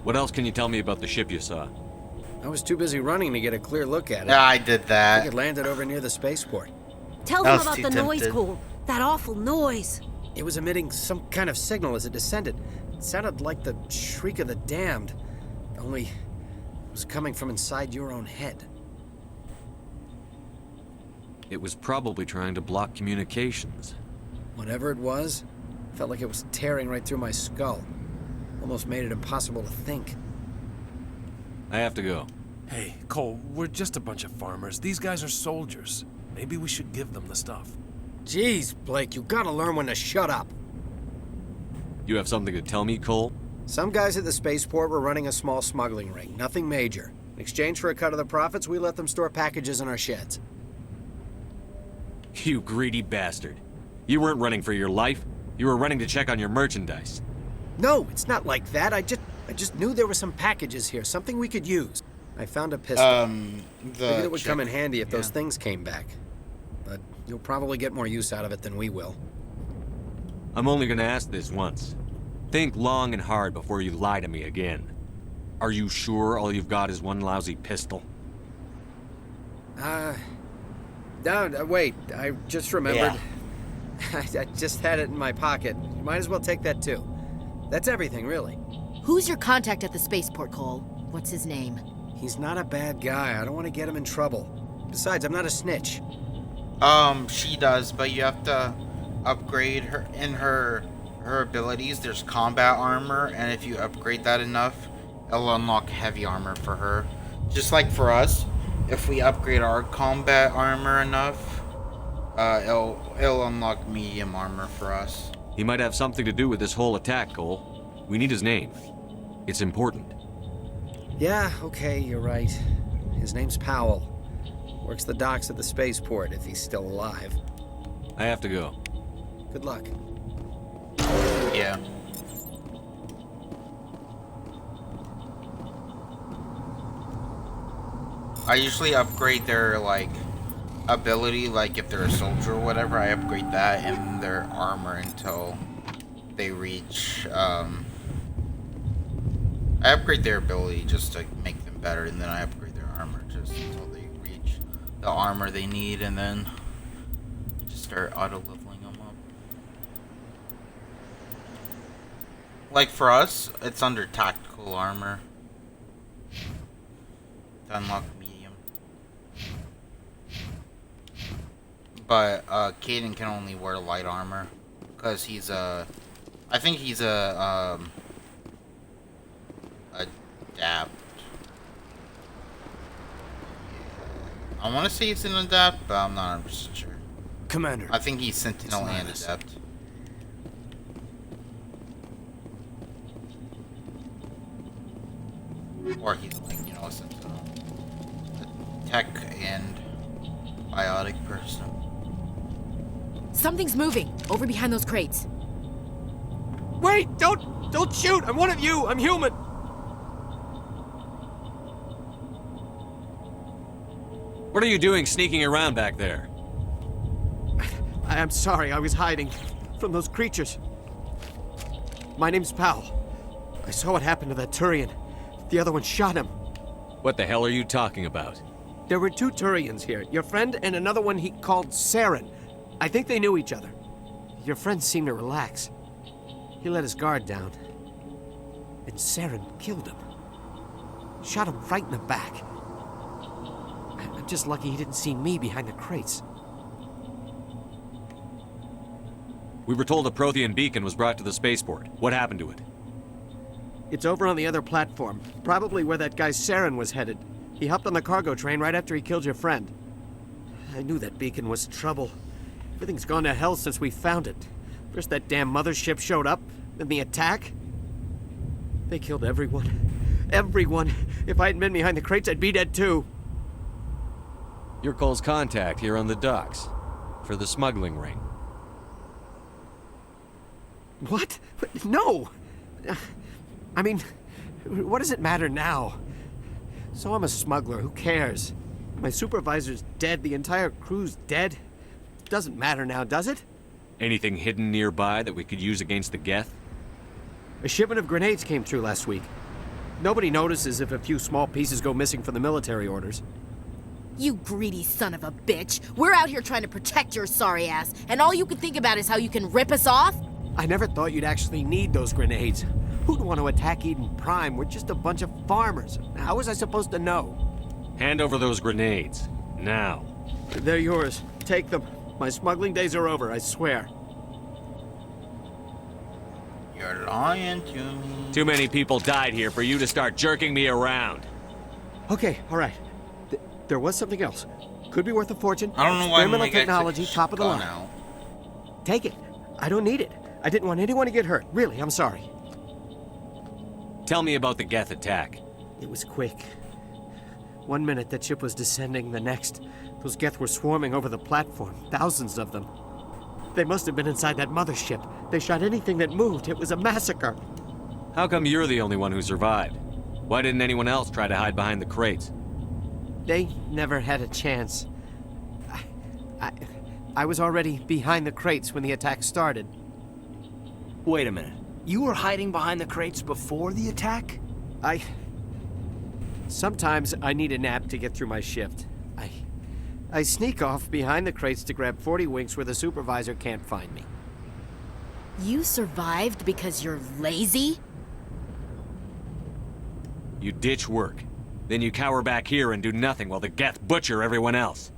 What else can you tell me about the ship you saw? I was too busy running to get a clear look at it. Yeah, I did that. I think it landed over near the spaceport. Tell them about the noise, Cole. That awful noise. It was emitting some kind of signal as it descended. It sounded like the shriek of the damned. Only it was coming from inside your own head. It was probably trying to block communications. Whatever it was, felt like it was tearing right through my skull. Almost made it impossible to think. I have to go. Hey, Cole, we're just a bunch of farmers. These guys are soldiers. Maybe we should give them the stuff. Jeez, Blake, you gotta learn when to shut up. You have something to tell me, Cole? Some guys at the spaceport were running a small smuggling ring, nothing major. In exchange for a cut of the profits, we let them store packages in our sheds. You greedy bastard. You weren't running for your life. You were running to check on your merchandise. No, it's not like that. I just knew there were some packages here, something we could use. I found a pistol. Figured it would come in handy if those things came back. But you'll probably get more use out of it than we will. I'm only gonna ask this once. Think long and hard before you lie to me again. Are you sure all you've got is one lousy pistol? No, wait. I just remembered. I just had it in my pocket. You might as well take that too. That's everything, really. Who's your contact at the spaceport, Cole? What's his name? He's not a bad guy. I don't want to get him in trouble. Besides, I'm not a snitch. She does, but you have to upgrade her in her abilities. There's combat armor, and if you upgrade that enough, it'll unlock heavy armor for her. Just like for us, if we upgrade our combat armor enough, it'll unlock medium armor for us. He might have something to do with this whole attack, Cole. We need his name. It's important. Yeah, okay, you're right. His name's Powell. Works the docks at the spaceport, if he's still alive. I have to go. Good luck. Yeah. I usually upgrade their, ability, if they're a soldier or whatever, I upgrade that and their armor until they reach, I upgrade their ability just to make them better, and then I upgrade their armor just until they reach the armor they need, and then just start auto-leveling them up. Like for us, it's under tactical armor to unlock medium. But Caden can only wear light armor because he's I think he's adapt. I want to say he's an adapt, but I'm not 100% sure. Commander. I think he's Sentinel and adept. Or he's a Sentinel. A tech and biotic person. Something's moving over behind those crates. Wait! Don't shoot! I'm one of you! I'm human! What are you doing sneaking around back there? I'm sorry, I was hiding from those creatures. My name's Powell. I saw what happened to that Turian. The other one shot him. What the hell are you talking about? There were two Turians here. Your friend and another one he called Saren. I think they knew each other. Your friend seemed to relax. He let his guard down. And Saren killed him. Shot him right in the back. I'm just lucky he didn't see me behind the crates. We were told a Prothean beacon was brought to the spaceport. What happened to it? It's over on the other platform, probably where that guy Saren was headed. He hopped on the cargo train right after he killed your friend. I knew that beacon was trouble. Everything's gone to hell since we found it. First that damn mothership showed up, then the attack. They killed everyone. Everyone. If I hadn't been behind the crates, I'd be dead too. You're Cole's contact here on the docks. For the smuggling ring. What? No! I mean, what does it matter now? So I'm a smuggler, who cares? My supervisor's dead, the entire crew's dead. Doesn't matter now, does it? Anything hidden nearby that we could use against the Geth? A shipment of grenades came through last week. Nobody notices if a few small pieces go missing from the military orders. You greedy son of a bitch. We're out here trying to protect your sorry ass, and all you can think about is how you can rip us off? I never thought you'd actually need those grenades. Who'd want to attack Eden Prime? We're just a bunch of farmers. How was I supposed to know? Hand over those grenades. Now. They're yours. Take them. My smuggling days are over, I swear. You're lying to me. Too many people died here for you to start jerking me around. Okay, all right. There was something else. Could be worth a fortune. I don't know why Experimental technology, top of the line. Now. Take it. I don't need it. I didn't want anyone to get hurt. Really, I'm sorry. Tell me about the Geth attack. It was quick. 1 minute that ship was descending, the next, those Geth were swarming over the platform. Thousands of them. They must have been inside that mothership. They shot anything that moved. It was a massacre. How come you're the only one who survived? Why didn't anyone else try to hide behind the crates? They never had a chance. I was already behind the crates when the attack started. Wait a minute. You were hiding behind the crates before the attack? Sometimes I need a nap to get through my shift. I sneak off behind the crates to grab 40 winks where the supervisor can't find me. You survived because you're lazy? You ditch work. Then you cower back here and do nothing while the Geth butcher everyone else.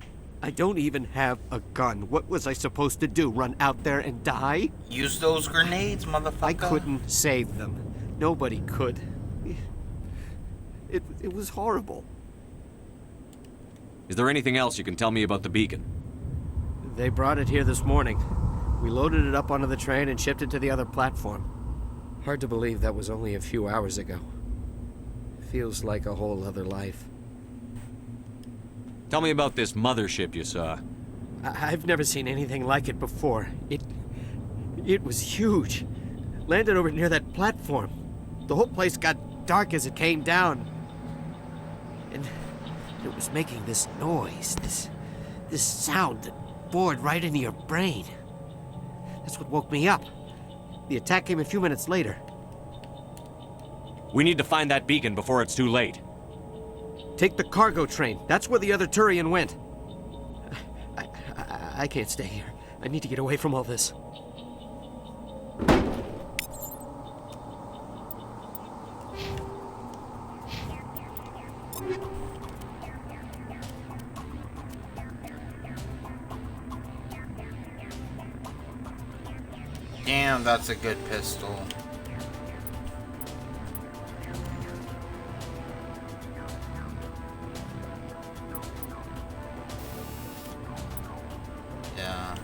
I don't even have a gun. What was I supposed to do? Run out there and die? Use those grenades, motherfucker. I couldn't save them. Nobody could. It was horrible. Is there anything else you can tell me about the beacon? They brought it here this morning. We loaded it up onto the train and shipped it to the other platform. Hard to believe that was only a few hours ago. Feels like a whole other life. Tell me about this mothership you saw. I've never seen anything like it before. It was huge. Landed over near that platform. The whole place got dark as it came down. And it was making this noise, this sound that bored right into your brain. That's what woke me up. The attack came a few minutes later. We need to find that beacon before it's too late. Take the cargo train. That's where the other Turian went. I can't stay here. I need to get away from all this. Damn, that's a good pistol. Yeah.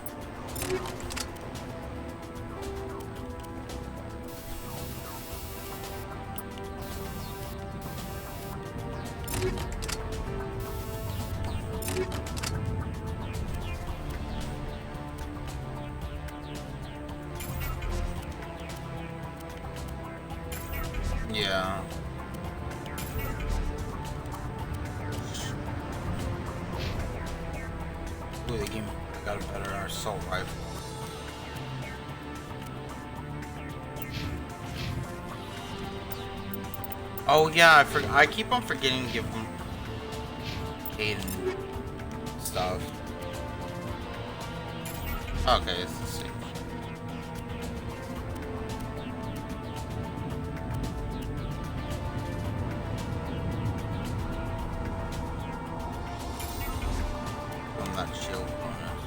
Yeah. Ooh, they gave me, I got a better assault rifle. Oh yeah, I keep on forgetting to give them Aiden stuff. Okay, let's see. On that shield bonus.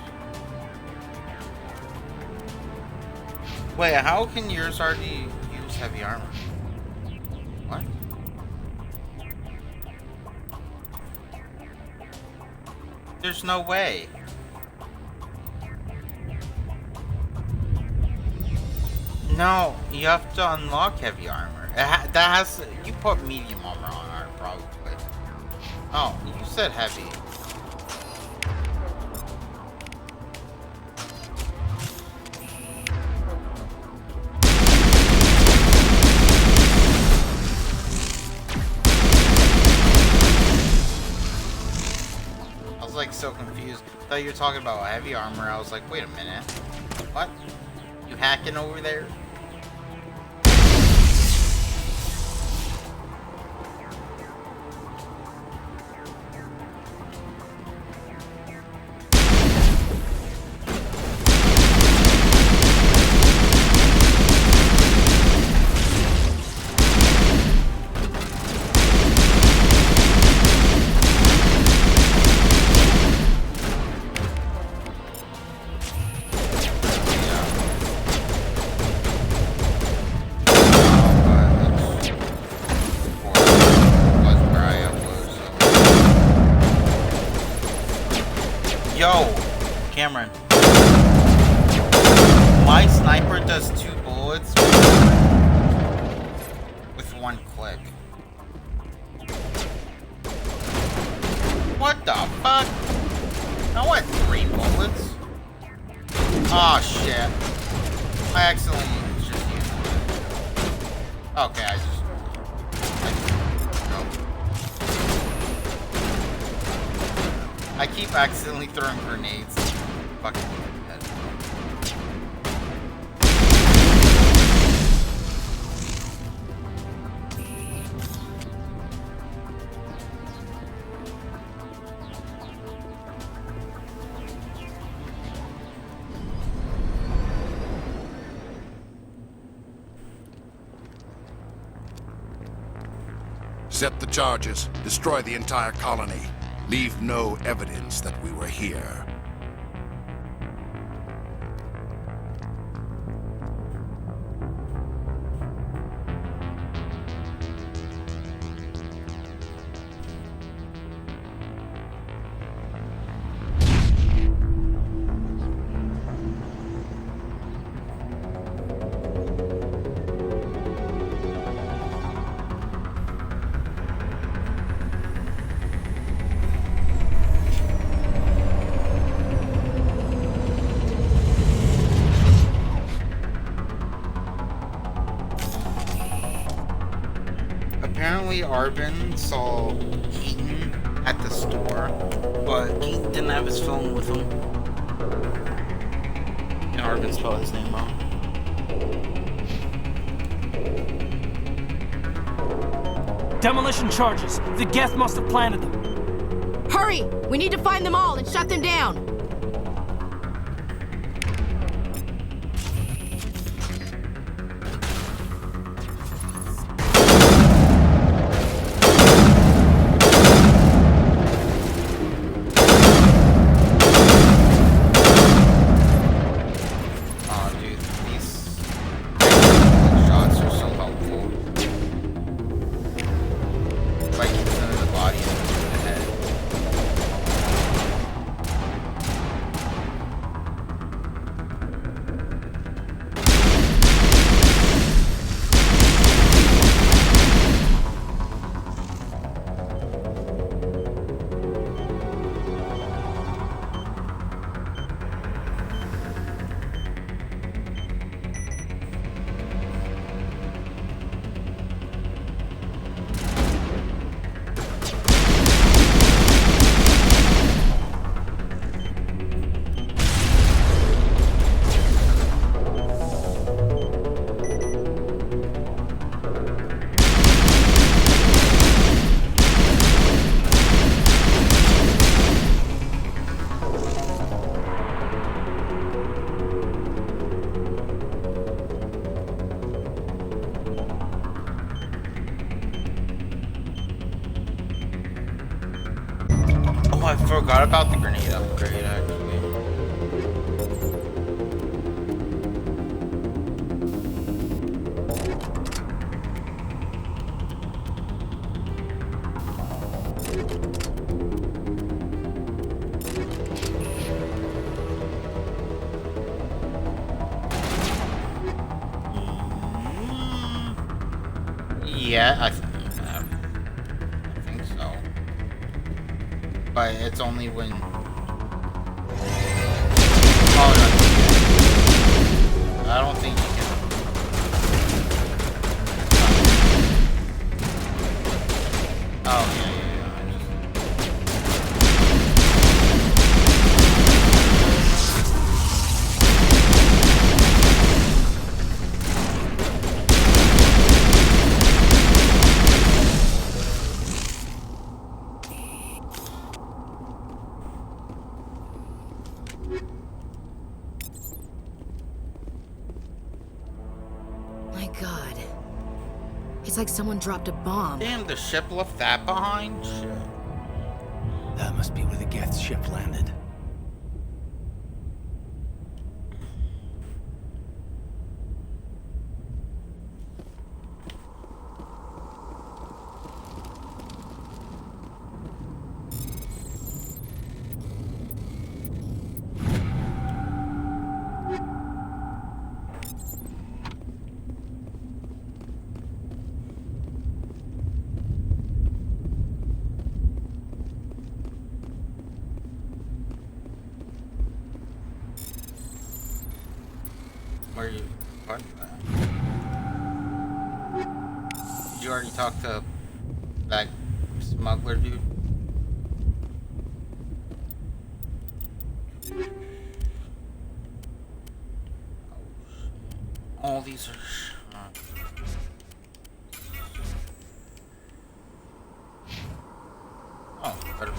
Wait, how can yours already use heavy armor? What? There's no way. No, you have to unlock heavy armor. That has to, you put medium armor on it, probably. Oh, you said heavy. I was like so confused. I thought you were talking about heavy armor. I was like, wait a minute. What? You hacking over there? Yo, Cameron. My sniper does 2 bullets with 1 click. What the fuck? I want 3 bullets. Oh shit. I accidentally just used it. Okay, I just nope. I keep accidentally throwing grenades. Fucking head. Set the charges. Destroy the entire colony. Leave no evidence that we were here. Apparently Arvin saw Keaton at the store, but Keaton didn't have his phone with him. And Arvin spelled his name wrong. Demolition charges. The Geth must have planted them. Hurry! We need to find them all and shut them down! Oh, I forgot about the grenade upgrade, actually. yet. I think so. But it's only when... Oh, no. I don't think you can. Oh, yeah. It's like someone dropped a bomb. Damn, the ship left that behind? Shit. That must be where the Geth ship landed. Where are you? What? Did you already talk to that smuggler dude? All these are... Oh, better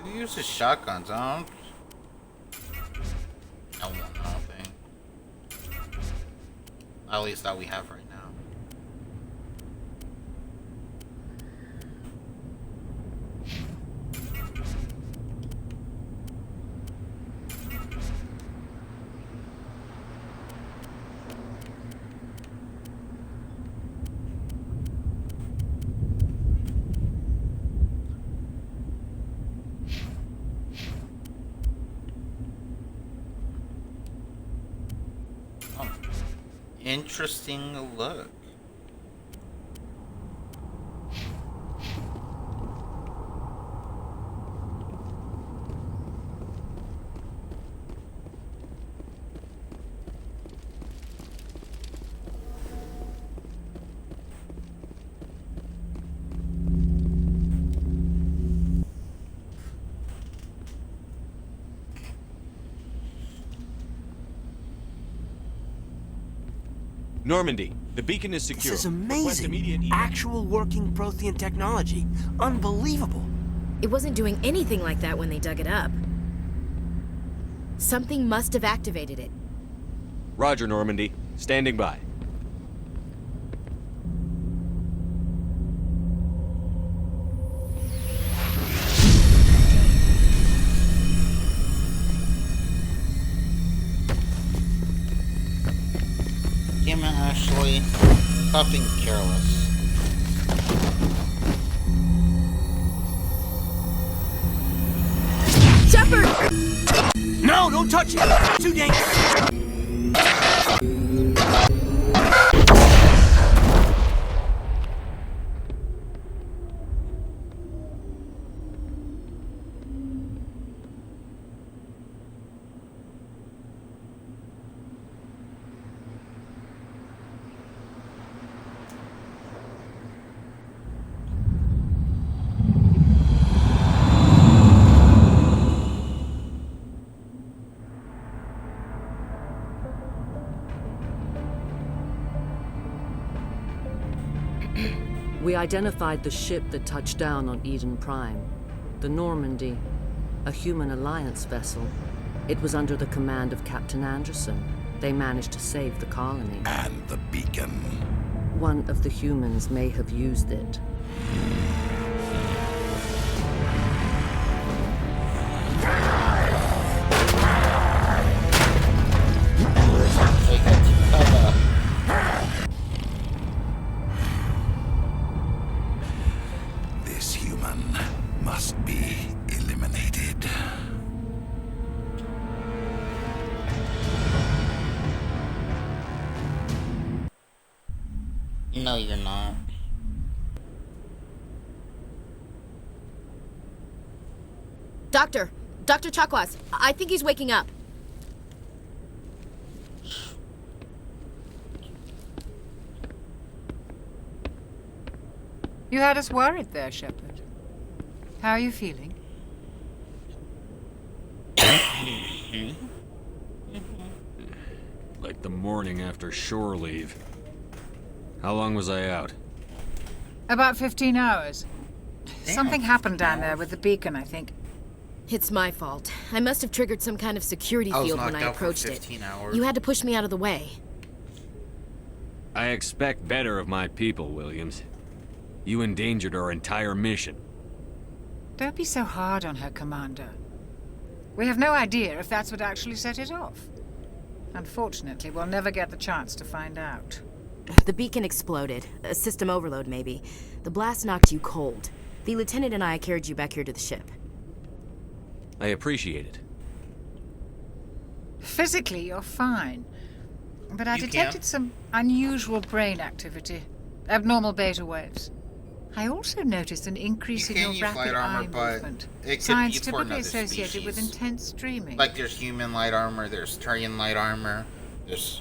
be. He uses shotguns, I don't think. At least that we have right now. Interesting look. Normandy, the beacon is secure. This is amazing. Actual working Prothean technology. Unbelievable. It wasn't doing anything like that when they dug it up. Something must have activated it. Roger, Normandy. Standing by. Damn it, Ashley. Stop being careless. Shepard! No, don't touch it! Too dangerous! We identified the ship that touched down on Eden Prime. The Normandy, a human alliance vessel. It was under the command of Captain Anderson. They managed to save the colony. And the beacon. One of the humans may have used it. This human must be eliminated. No, you're not. Doctor Chakwas, I think he's waking up. You had us worried there, Shepard. How are you feeling? Like the morning after shore leave. How long was I out? About 15 hours. Something happened down there with the beacon, I think. It's my fault. I must have triggered some kind of security field when I approached it. You had to push me out of the way. I expect better of my people, Williams. You endangered our entire mission. Don't be so hard on her, Commander. We have no idea if that's what actually set it off. Unfortunately, we'll never get the chance to find out. The beacon exploded. A system overload, maybe. The blast knocked you cold. The lieutenant and I carried you back here to the ship. I appreciate it. Physically, you're fine. But I detected some unusual brain activity. Abnormal beta waves. I also noticed an increase in your rapid eye movement. Signs typically associated with intense streaming. Like there's human light armor, there's Turian light armor, there's...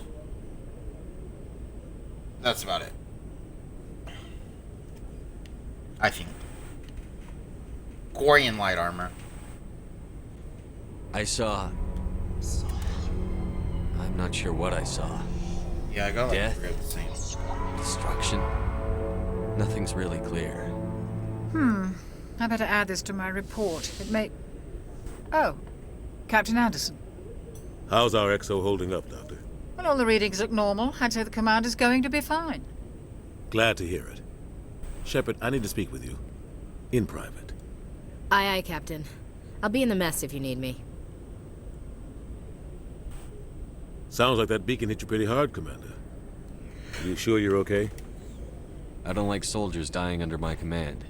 That's about it. I think. Quarian light armor. I saw... I'm not sure what I saw. Yeah, I got like death, the same. destruction. Nothing's really clear. I better add this to my report. It may... Oh, Captain Anderson. How's our XO holding up, Doctor? Well, all the readings look normal. I'd say the commander's going to be fine. Glad to hear it. Shepard, I need to speak with you. In private. Aye, Captain. I'll be in the mess if you need me. Sounds like that beacon hit you pretty hard, Commander. You sure you're okay? I don't like soldiers dying under my command.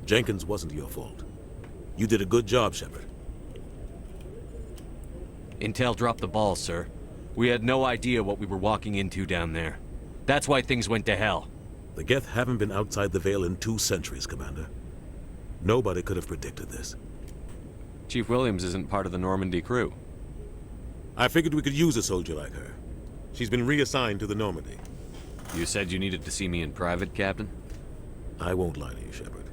Jenkins wasn't your fault. You did a good job, Shepard. Intel dropped the ball, sir. We had no idea what we were walking into down there. That's why things went to hell. The Geth haven't been outside the Veil in 2 centuries, Commander. Nobody could have predicted this. Chief Williams isn't part of the Normandy crew. I figured we could use a soldier like her. She's been reassigned to the Normandy. You said you needed to see me in private, Captain? I won't lie to you, Shepard.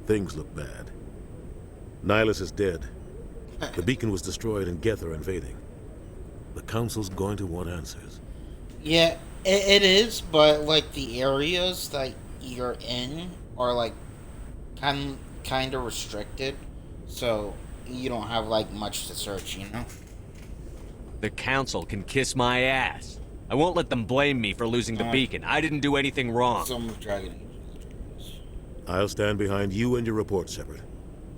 Things look bad. Nihilus is dead. The beacon was destroyed and Geth are invading. The Council's going to want answers. Yeah, it is, but like the areas that you're in are like kind of restricted, so you don't have like much to search, you know? The Council can kiss my ass. I won't let them blame me for losing the beacon. I didn't do anything wrong. Some of Dragon Age. I'll stand behind you and your report, Shepard.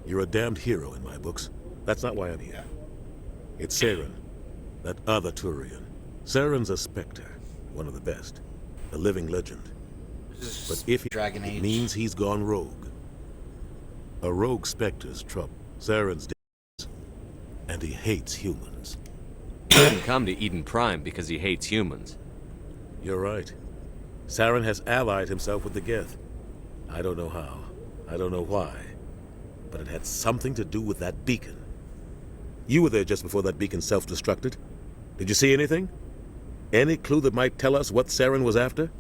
You're a damned hero in my books. That's not why I'm here. It's Saren, that other Turian. Saren's a Spectre, one of the best, a living legend. But if Dragon it Age. means he's gone rogue. A rogue Spectre's trouble. Saren's dangerous, and he hates humans. He didn't come to Eden Prime because he hates humans. You're right. Saren has allied himself with the Geth. I don't know how. I don't know why. But it had something to do with that beacon. You were there just before that beacon self-destructed. Did you see anything? Any clue that might tell us what Saren was after?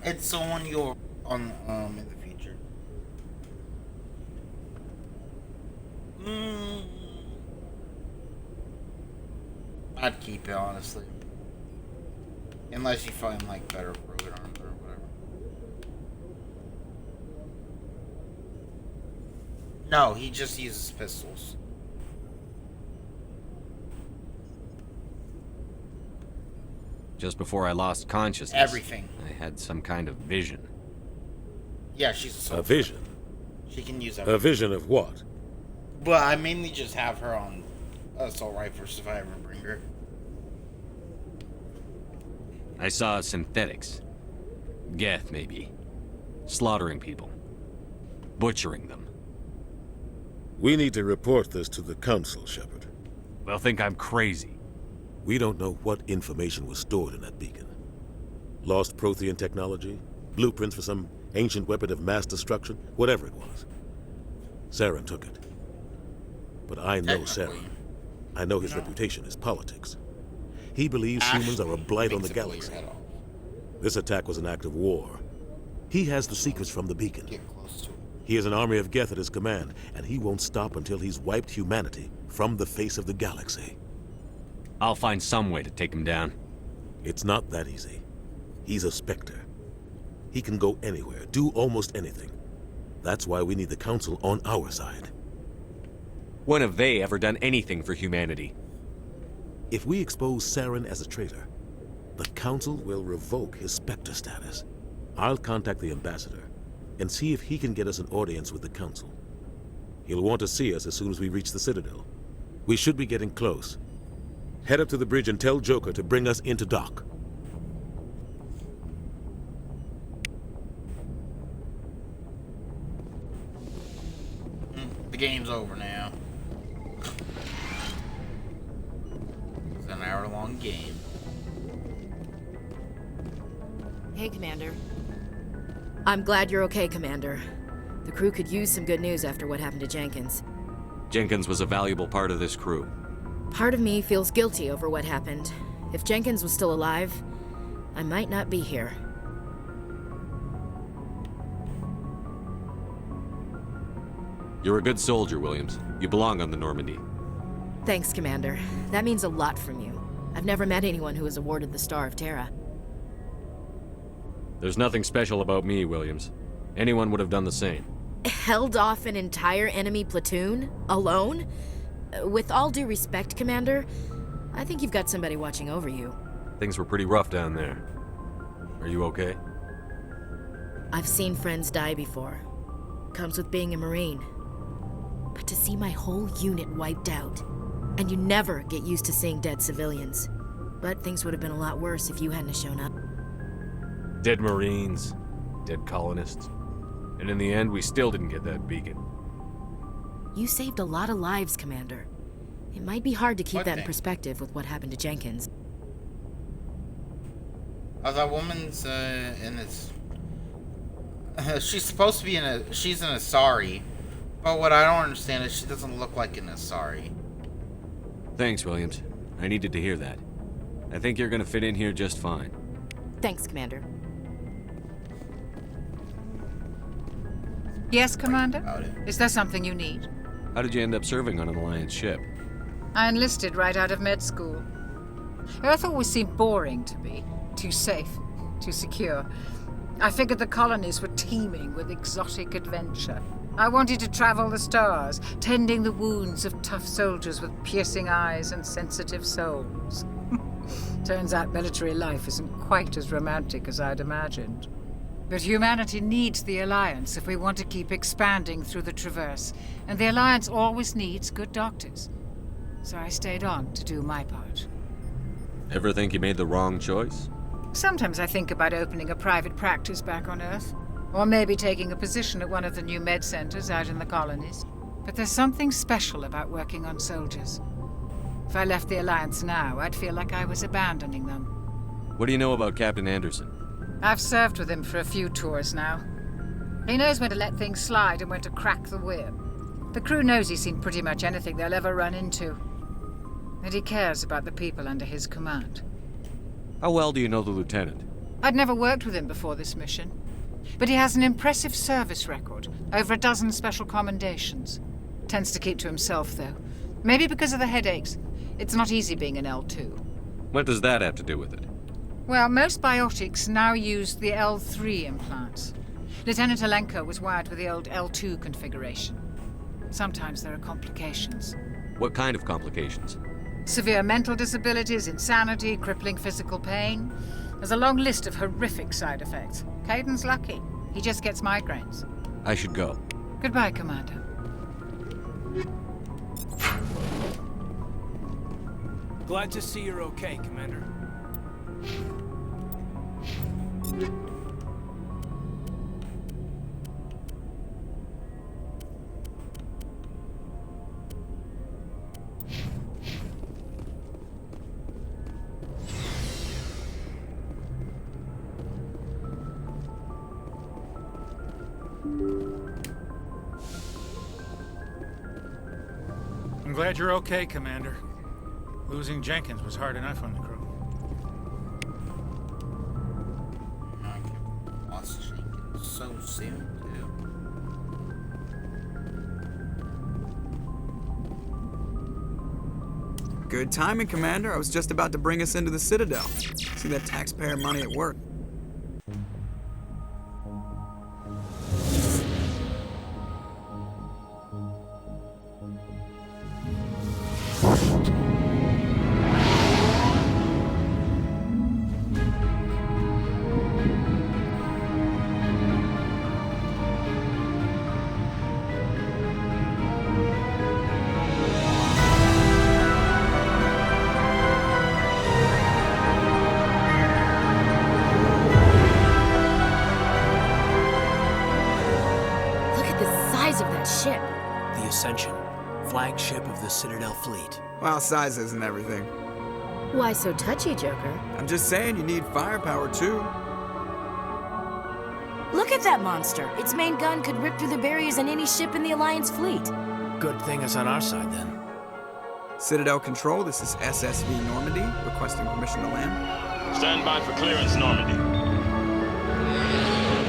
It's someone you're on in the future. I'd keep it, honestly. Unless you find like better road arms or whatever. No, he just uses pistols. Just before I lost consciousness, Everything. I had some kind of vision. Yeah, she's a soldier. A vision? She can use A everything. vision of what? But I mainly just have her on Assault Rifle Survivor Bringer. I saw synthetics. Geth, maybe. Slaughtering people. Butchering them. We need to report this to the Council, Shepard. They'll think I'm crazy. We don't know what information was stored in that beacon. Lost Prothean technology? Blueprints for some ancient weapon of mass destruction? Whatever it was. Saren took it. But I know Saren. I know his reputation is politics. He believes humans are a blight on the galaxy. This attack was an act of war. He has the secrets from the beacon. He has an army of Geth at his command, and he won't stop until he's wiped humanity from the face of the galaxy. I'll find some way to take him down. It's not that easy. He's a Spectre. He can go anywhere, do almost anything. That's why we need the Council on our side. When have they ever done anything for humanity? If we expose Saren as a traitor, the Council will revoke his Spectre status. I'll contact the Ambassador and see if he can get us an audience with the Council. He'll want to see us as soon as we reach the Citadel. We should be getting close. Head up to the bridge and tell Joker to bring us into dock. The game's over now. It's an hour-long game. Hey, Commander. I'm glad you're okay, Commander. The crew could use some good news after what happened to Jenkins. Jenkins was a valuable part of this crew. Part of me feels guilty over what happened. If Jenkins was still alive, I might not be here. You're a good soldier, Williams. You belong on the Normandy. Thanks, Commander. That means a lot from you. I've never met anyone who was awarded the Star of Terra. There's nothing special about me, Williams. Anyone would have done the same. Held off an entire enemy platoon? Alone? With all due respect, Commander, I think you've got somebody watching over you. Things were pretty rough down there. Are you okay? I've seen friends die before. Comes with being a Marine. But to see my whole unit wiped out, and you never get used to seeing dead civilians. But things would have been a lot worse if you hadn't shown up. Dead Marines, dead colonists. And in the end, we still didn't get that beacon. You saved a lot of lives, Commander. It might be hard to keep that in perspective with what happened to Jenkins. Oh, that woman's in this. She's supposed to be she's an Asari, but what I don't understand is she doesn't look like an Asari. Thanks, Williams. I needed to hear that. I think you're gonna fit in here just fine. Thanks, Commander. Yes, Commander? Is there something you need? How did you end up serving on an Alliance ship? I enlisted right out of med school. Earth always seemed boring to me. Too safe, too secure. I figured the colonies were teeming with exotic adventure. I wanted to travel the stars, tending the wounds of tough soldiers with piercing eyes and sensitive souls. Turns out military life isn't quite as romantic as I'd imagined. But humanity needs the Alliance if we want to keep expanding through the Traverse, and the Alliance always needs good doctors. So I stayed on to do my part. Ever think you made the wrong choice? Sometimes I think about opening a private practice back on Earth, or maybe taking a position at one of the new med centers out in the colonies. But there's something special about working on soldiers. If I left the Alliance now, I'd feel like I was abandoning them. What do you know about Captain Anderson? I've served with him for a few tours now. He knows when to let things slide and when to crack the whip. The crew knows he's seen pretty much anything they'll ever run into. And he cares about the people under his command. How well do you know the lieutenant? I'd never worked with him before this mission. But he has an impressive service record, over a dozen special commendations. Tends to keep to himself, though. Maybe because of the headaches. It's not easy being an L2. What does that have to do with it? Well, most biotics now use the L3 implants. Lieutenant Alenko was wired with the old L2 configuration. Sometimes there are complications. What kind of complications? Severe mental disabilities, insanity, crippling physical pain. There's a long list of horrific side effects. Caden's lucky. He just gets migraines. I should go. Goodbye, Commander. Glad to see you're okay, Commander. I'm glad you're okay, Commander. Losing Jenkins was hard enough on the crew. Lost Jenkins so soon, too. Good timing, Commander. I was just about to bring us into the Citadel. See that taxpayer money at work. The Ascension, flagship of the Citadel fleet. Well, size isn't everything. Why so touchy, Joker? I'm just saying you need firepower, too. Look at that monster. Its main gun could rip through the barriers in any ship in the Alliance fleet. Good thing it's on our side, then. Citadel Control, this is SSV Normandy, requesting permission to land. Stand by for clearance, Normandy.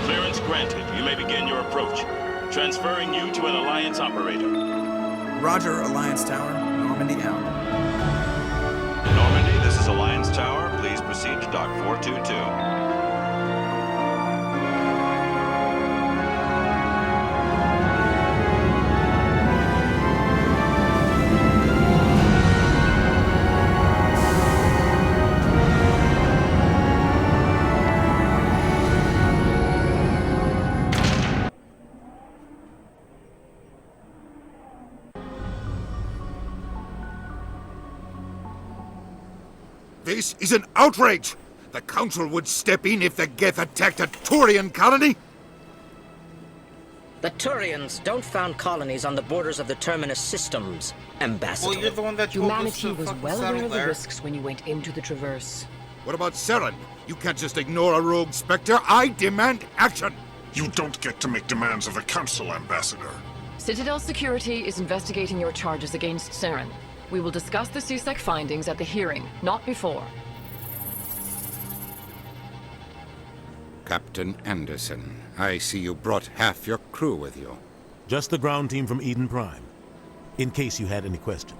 Clearance granted. You may begin your approach. Transferring you to an Alliance operator. Roger, Alliance Tower. Normandy out. Normandy, this is Alliance Tower. Please proceed to Dock 422. This is an outrage! The Council would step in if the Geth attacked a Turian colony? The Turians don't found colonies on the borders of the Terminus systems, Ambassador. Well, you're the one that told us Humanity to was fucking well settle aware of the there. risks when you went into the Traverse. What about Saren? You can't just ignore a rogue Spectre. I demand action! You don't get to make demands of the Council, Ambassador. Citadel Security is investigating your charges against Saren. We will discuss the CSEC findings at the hearing, not before. Captain Anderson, I see you brought half your crew with you. Just the ground team from Eden Prime, in case you had any question.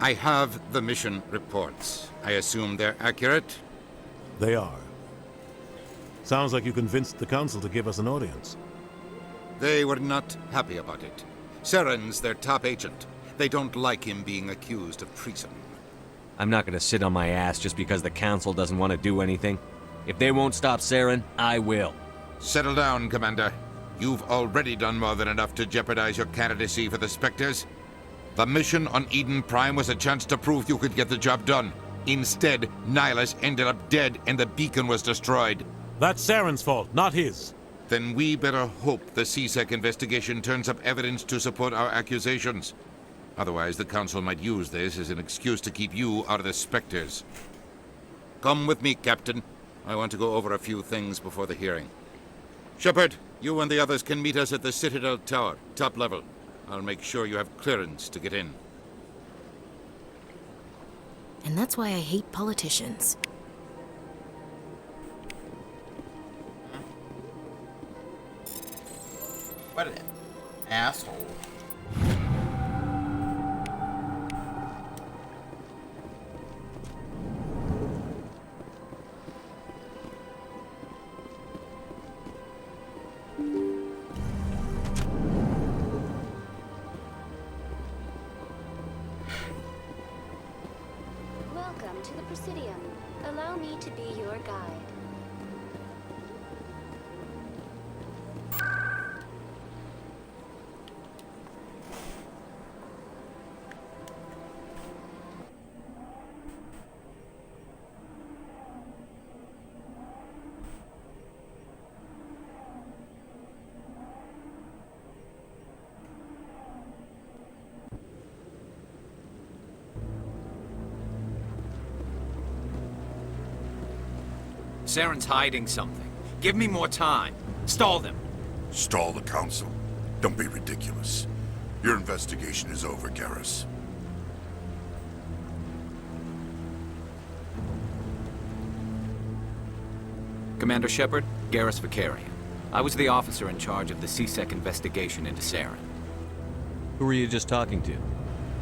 I have the mission reports. I assume they're accurate? They are. Sounds like you convinced the Council to give us an audience. They were not happy about it. Saren's their top agent. They don't like him being accused of treason. I'm not gonna sit on my ass just because the Council doesn't want to do anything. If they won't stop Saren, I will. Settle down, Commander. You've already done more than enough to jeopardize your candidacy for the Spectres. The mission on Eden Prime was a chance to prove you could get the job done. Instead, Nihilus ended up dead and the beacon was destroyed. That's Saren's fault, not his. Then we better hope the CSEC investigation turns up evidence to support our accusations. Otherwise, the Council might use this as an excuse to keep you out of the Spectres. Come with me, Captain. I want to go over a few things before the hearing. Shepard, you and the others can meet us at the Citadel Tower, top level. I'll make sure you have clearance to get in. And that's why I hate politicians. What an asshole. Welcome to the Presidium. Allow me to be your guide. Saren's hiding something. Give me more time. Stall them. Stall the Council? Don't be ridiculous. Your investigation is over, Garrus. Commander Shepard, Garrus Vakarian. I was the officer in charge of the CSEC investigation into Saren. Who were you just talking to?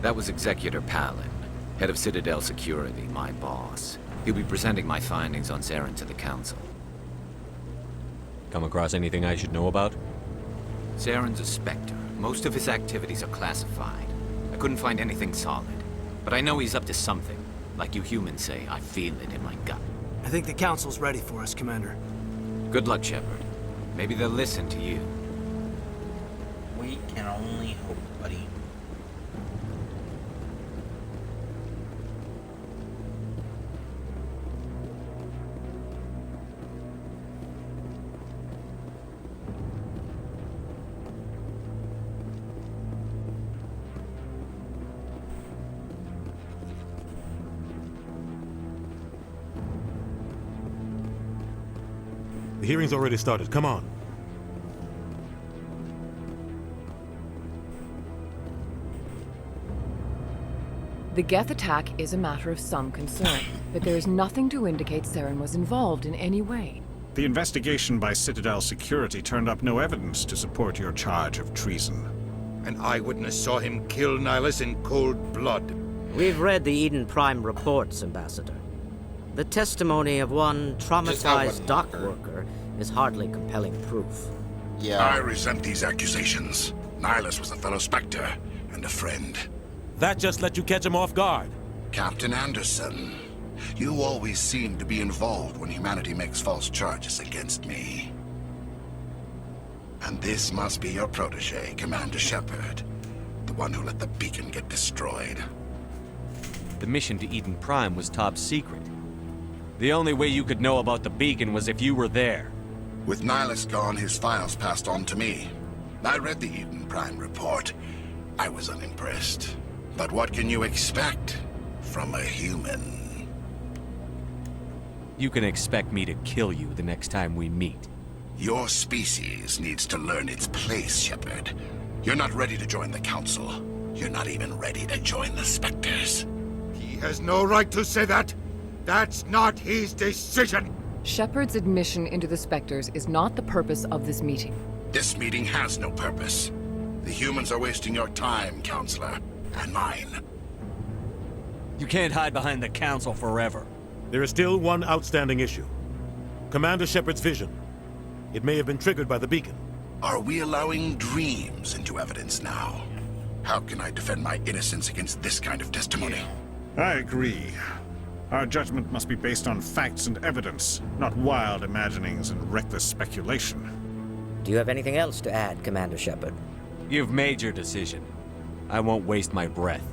That was Executor Palin, head of Citadel Security, my boss. He'll be presenting my findings on Saren to the Council. Come across anything I should know about? Saren's a Spectre. Most of his activities are classified. I couldn't find anything solid. But I know he's up to something. Like you humans say, I feel it in my gut. I think the Council's ready for us, Commander. Good luck, Shepard. Maybe they'll listen to you. We can only hope, buddy. The hearing's already started. Come on. The Geth attack is a matter of some concern, but there is nothing to indicate Saren was involved in any way. The investigation by Citadel Security turned up no evidence to support your charge of treason. An eyewitness saw him kill Nihilus in cold blood. We've read the Eden Prime reports, Ambassador. The testimony of one traumatized dock worker is hardly compelling proof. Yeah. I resent these accusations. Nihilus was a fellow Spectre and a friend. That just let you catch him off guard. Captain Anderson, you always seem to be involved when humanity makes false charges against me. And this must be your protege, Commander Shepard. The one who let the beacon get destroyed. The mission to Eden Prime was top secret. The only way you could know about the beacon was if you were there. With Nihilus gone, his files passed on to me. I read the Eden Prime report. I was unimpressed. But what can you expect from a human? You can expect me to kill you the next time we meet. Your species needs to learn its place, Shepard. You're not ready to join the Council. You're not even ready to join the Spectres. He has no right to say that. That's not his decision. Shepard's admission into the Spectres is not the purpose of this meeting. This meeting has no purpose. The humans are wasting your time, Counselor, and mine. You can't hide behind the Council forever. There is still one outstanding issue. Commander Shepard's vision. It may have been triggered by the beacon. Are we allowing dreams into evidence now? How can I defend my innocence against this kind of testimony? I agree. Our judgment must be based on facts and evidence, not wild imaginings and reckless speculation. Do you have anything else to add, Commander Shepard? You've made your decision. I won't waste my breath.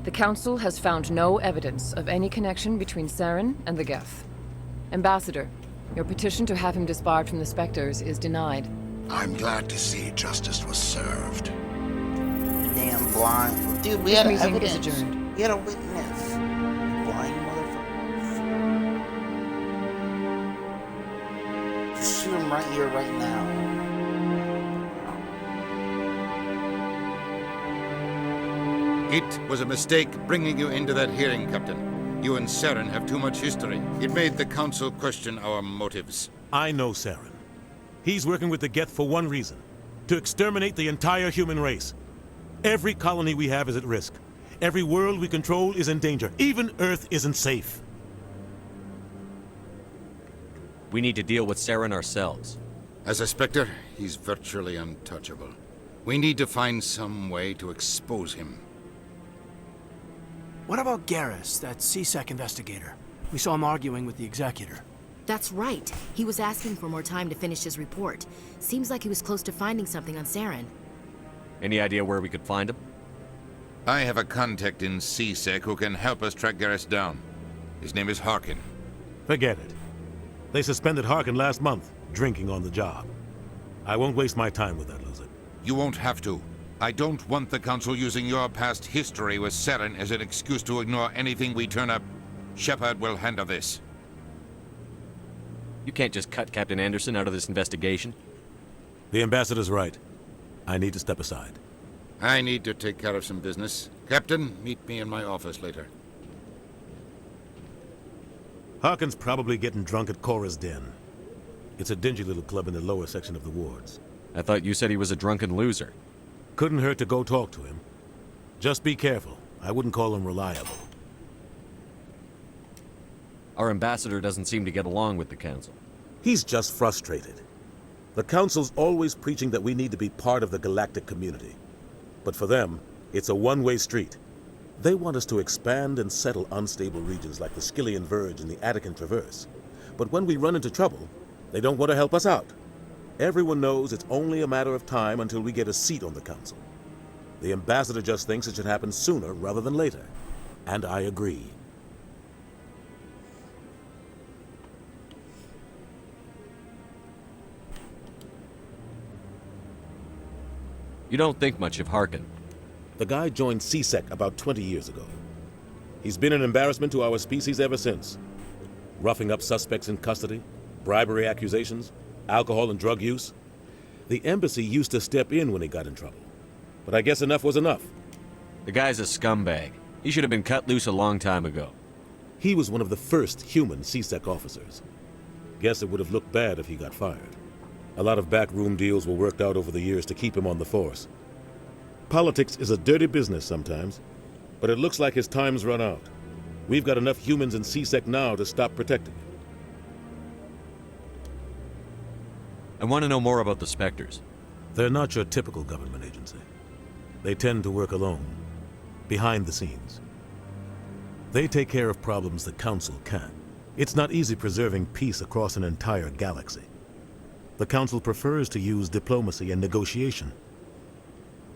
The Council has found no evidence of any connection between Saren and the Geth. Ambassador, your petition to have him disbarred from the Spectres is denied. I'm glad to see justice was served. Damn blind. Dude, we This had meeting is evidence. adjourned. We had a witness. Blind motherfuckers. Just shoot him right here, right now. It was a mistake bringing you into that hearing, Captain. You and Saren have too much history. It made the Council question our motives. I know Saren. He's working with the Geth for one reason. To exterminate the entire human race. Every colony we have is at risk. Every world we control is in danger. Even Earth isn't safe. We need to deal with Saren ourselves. As a Spectre, he's virtually untouchable. We need to find some way to expose him. What about Garrus, that CSEC investigator? We saw him arguing with the Executor. That's right. He was asking for more time to finish his report. Seems like he was close to finding something on Saren. Any idea where we could find him? I have a contact in CSEC who can help us track Garrus down. His name is Harkin. Forget it. They suspended Harkin last month, drinking on the job. I won't waste my time with that loser. You won't have to. I don't want the Council using your past history with Saren as an excuse to ignore anything we turn up. Shepard will handle this. You can't just cut Captain Anderson out of this investigation. The Ambassador's right. I need to step aside. I need to take care of some business. Captain, meet me in my office later. Harkin's probably getting drunk at Cora's Den. It's a dingy little club in the lower section of the wards. I thought you said he was a drunken loser. Couldn't hurt to go talk to him. Just be careful. I wouldn't call him reliable. Our ambassador doesn't seem to get along with the Council. He's just frustrated. The Council's always preaching that we need to be part of the galactic community. But for them, it's a one-way street. They want us to expand and settle unstable regions like the Skyllian Verge and the Attican Traverse. But when we run into trouble, they don't want to help us out. Everyone knows it's only a matter of time until we get a seat on the Council. The ambassador just thinks it should happen sooner rather than later. And I agree. You don't think much of Harkin. The guy joined C-Sec about 20 years ago. He's been an embarrassment to our species ever since. Roughing up suspects in custody, bribery accusations, alcohol and drug use. The embassy used to step in when he got in trouble. But I guess enough was enough. The guy's a scumbag. He should have been cut loose a long time ago. He was one of the first human C-Sec officers. Guess it would have looked bad if he got fired. A lot of backroom deals were worked out over the years to keep him on the force. Politics is a dirty business sometimes, but it looks like his time's run out. We've got enough humans in C-Sec now to stop protecting him. I want to know more about the Spectres. They're not your typical government agency. They tend to work alone, behind the scenes. They take care of problems the Council can't. It's not easy preserving peace across an entire galaxy. The Council prefers to use diplomacy and negotiation.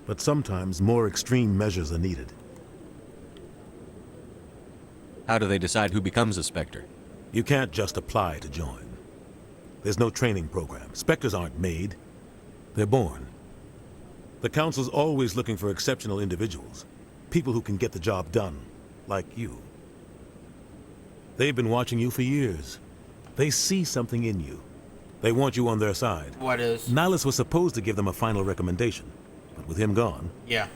But sometimes more extreme measures are needed. How do they decide who becomes a Spectre? You can't just apply to join. There's no training program. Spectres aren't made. They're born. The Council's always looking for exceptional individuals. People who can get the job done, like you. They've been watching you for years. They see something in you. They want you on their side. What is? Nihilus was supposed to give them a final recommendation, but with him gone, yeah,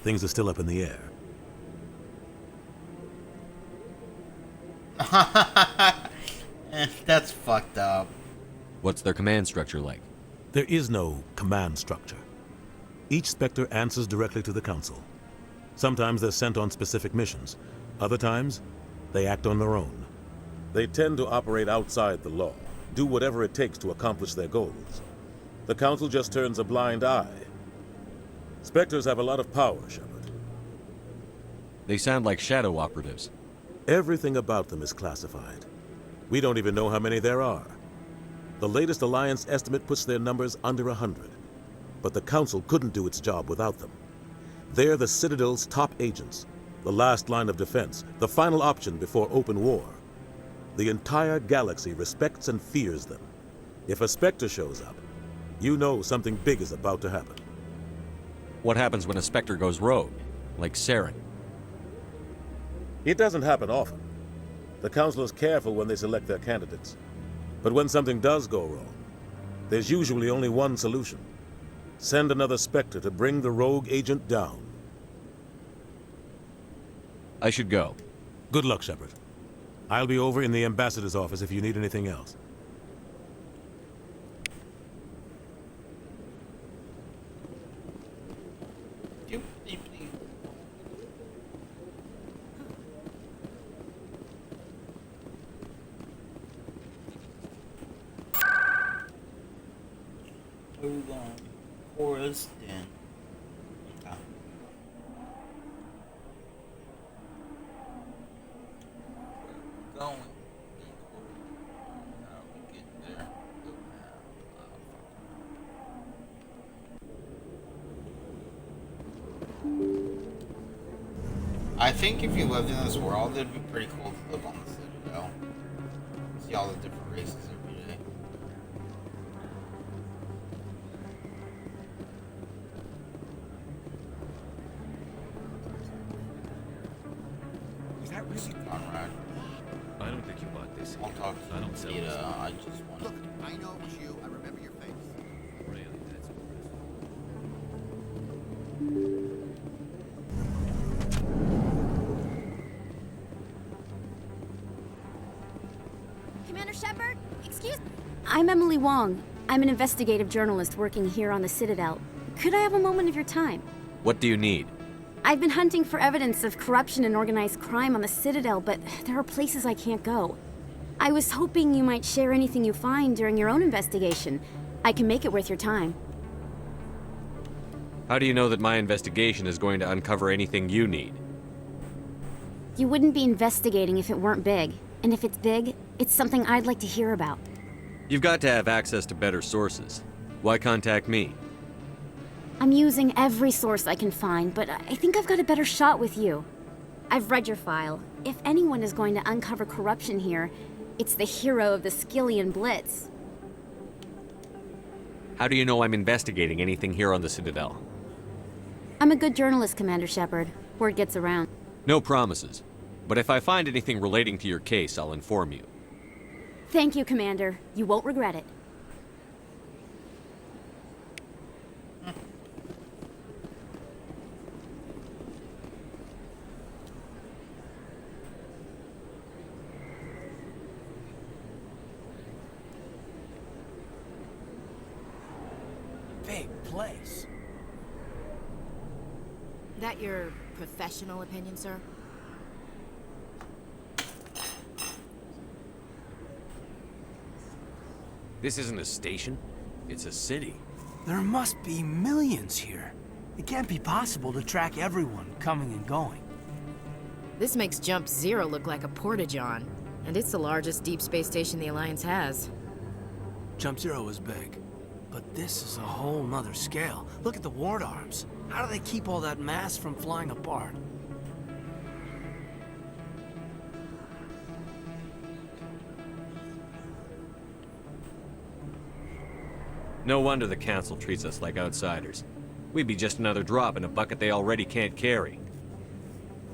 things are still up in the air. That's fucked up. What's their command structure like? There is no command structure. Each Spectre answers directly to the Council. Sometimes they're sent on specific missions. Other times, they act on their own. They tend to operate outside the law, do whatever it takes to accomplish their goals. The Council just turns a blind eye. Spectres have a lot of power, Shepard. They sound like shadow operatives. Everything about them is classified. We don't even know how many there are. The latest Alliance estimate puts their numbers under 100. But the Council couldn't do its job without them. They're the Citadel's top agents, the last line of defense, the final option before open war. The entire galaxy respects and fears them. If a Spectre shows up, you know something big is about to happen. What happens when a Spectre goes rogue, like Saren? It doesn't happen often. The Council is careful when they select their candidates. But when something does go wrong, there's usually only one solution. Send another Spectre to bring the rogue agent down. I should go. Good luck, Shepard. I'll be over in the Ambassador's office if you need anything else. Where are we going? Cora's Den. Oh. Going. How we get there? I think if you lived in this world, it'd be pretty cool to live on the Citadel. See all the different races every day. Is that really Conrad? I don't think you bought this. I'll talk to I don't sell Peter. this. I just want. Look, I know it was you. I remember your face. Really, that's I'm Emily Wong. I'm an investigative journalist working here on the Citadel. Could I have a moment of your time? What do you need? I've been hunting for evidence of corruption and organized crime on the Citadel, but there are places I can't go. I was hoping you might share anything you find during your own investigation. I can make it worth your time. How do you know that my investigation is going to uncover anything you need? You wouldn't be investigating if it weren't big. And if it's big, it's something I'd like to hear about. You've got to have access to better sources. Why contact me? I'm using every source I can find, but I think I've got a better shot with you. I've read your file. If anyone is going to uncover corruption here, it's the hero of the Skillian Blitz. How do you know I'm investigating anything here on the Citadel? I'm a good journalist, Commander Shepard. Word gets around. No promises. But if I find anything relating to your case, I'll inform you. Thank you, Commander. You won't regret it. Big place. That your professional opinion, sir? This isn't a station. It's a city. There must be millions here. It can't be possible to track everyone coming and going. This makes Jump Zero look like a porta-john. And it's the largest deep space station the Alliance has. Jump Zero is big. But this is a whole nother scale. Look at the ward arms. How do they keep all that mass from flying apart? No wonder the Council treats us like outsiders. We'd be just another drop in a bucket they already can't carry.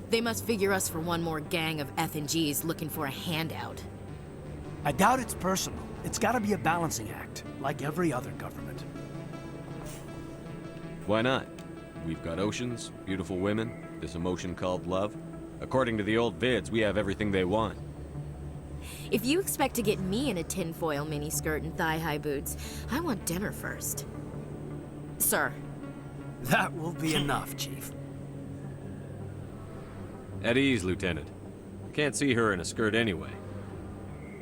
They must figure us for one more gang of F&Gs looking for a handout. I doubt it's personal. It's gotta be a balancing act, like every other government. Why not? We've got oceans, beautiful women, this emotion called love. According to the old vids, we have everything they want. If you expect to get me in a tinfoil miniskirt and thigh-high boots, I want dinner first. Sir. That will be enough, Chief. At ease, Lieutenant. Can't see her in a skirt anyway.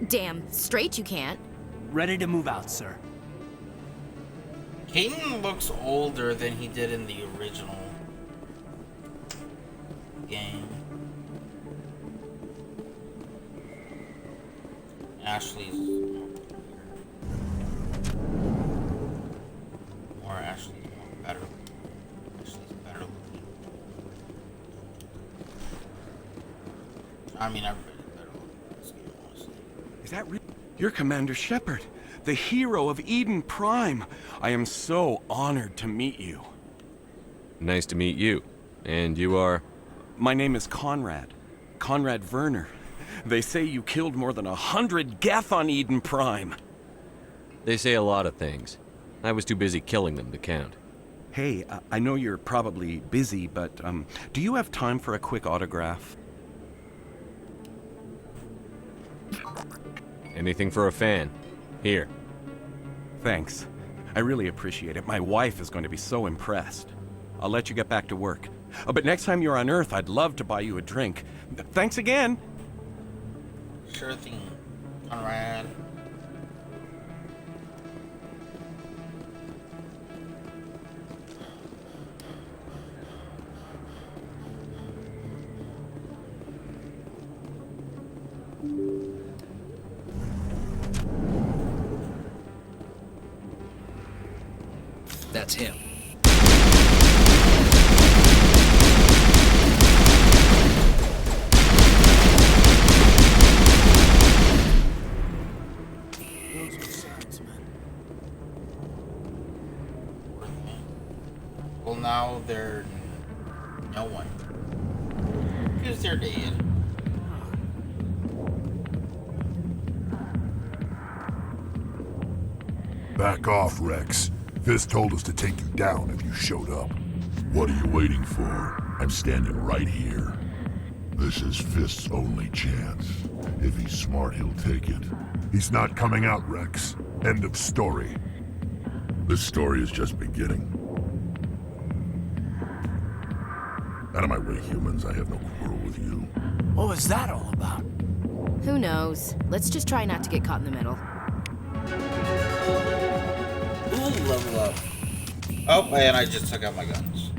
Damn straight you can't. Ready to move out, sir. Hayden looks older than he did in the original game. Ashley's Ashley's better. Ashley's better looking. I mean, everybody's better looking in this game, honestly. Is that real? You're Commander Shepard, the hero of Eden Prime. I am so honored to meet you. Nice to meet you. And you are? My name is Conrad. Conrad Werner. They say you killed more than 100 Geth on Eden Prime. They say a lot of things. I was too busy killing them to count. Hey, I know you're probably busy, but do you have time for a quick autograph? Anything for a fan. Here. Thanks. I really appreciate it. My wife is going to be so impressed. I'll let you get back to work. But next time you're on Earth, I'd love to buy you a drink. Thanks again. Sure thing, Conrad. That's him. Well, now they're no one. Because they're dead. Back off, Rex. Fisk told us to take you down if you showed up. What are you waiting for? I'm standing right here. This is Fisk's only chance. If he's smart, he'll take it. He's not coming out, Rex. End of story. This story is just beginning. Out of my way, humans. I have no quarrel with you. What was that all about? Who knows? Let's just try not to get caught in the middle. Ooh, level up. Oh, and I just took out my guns.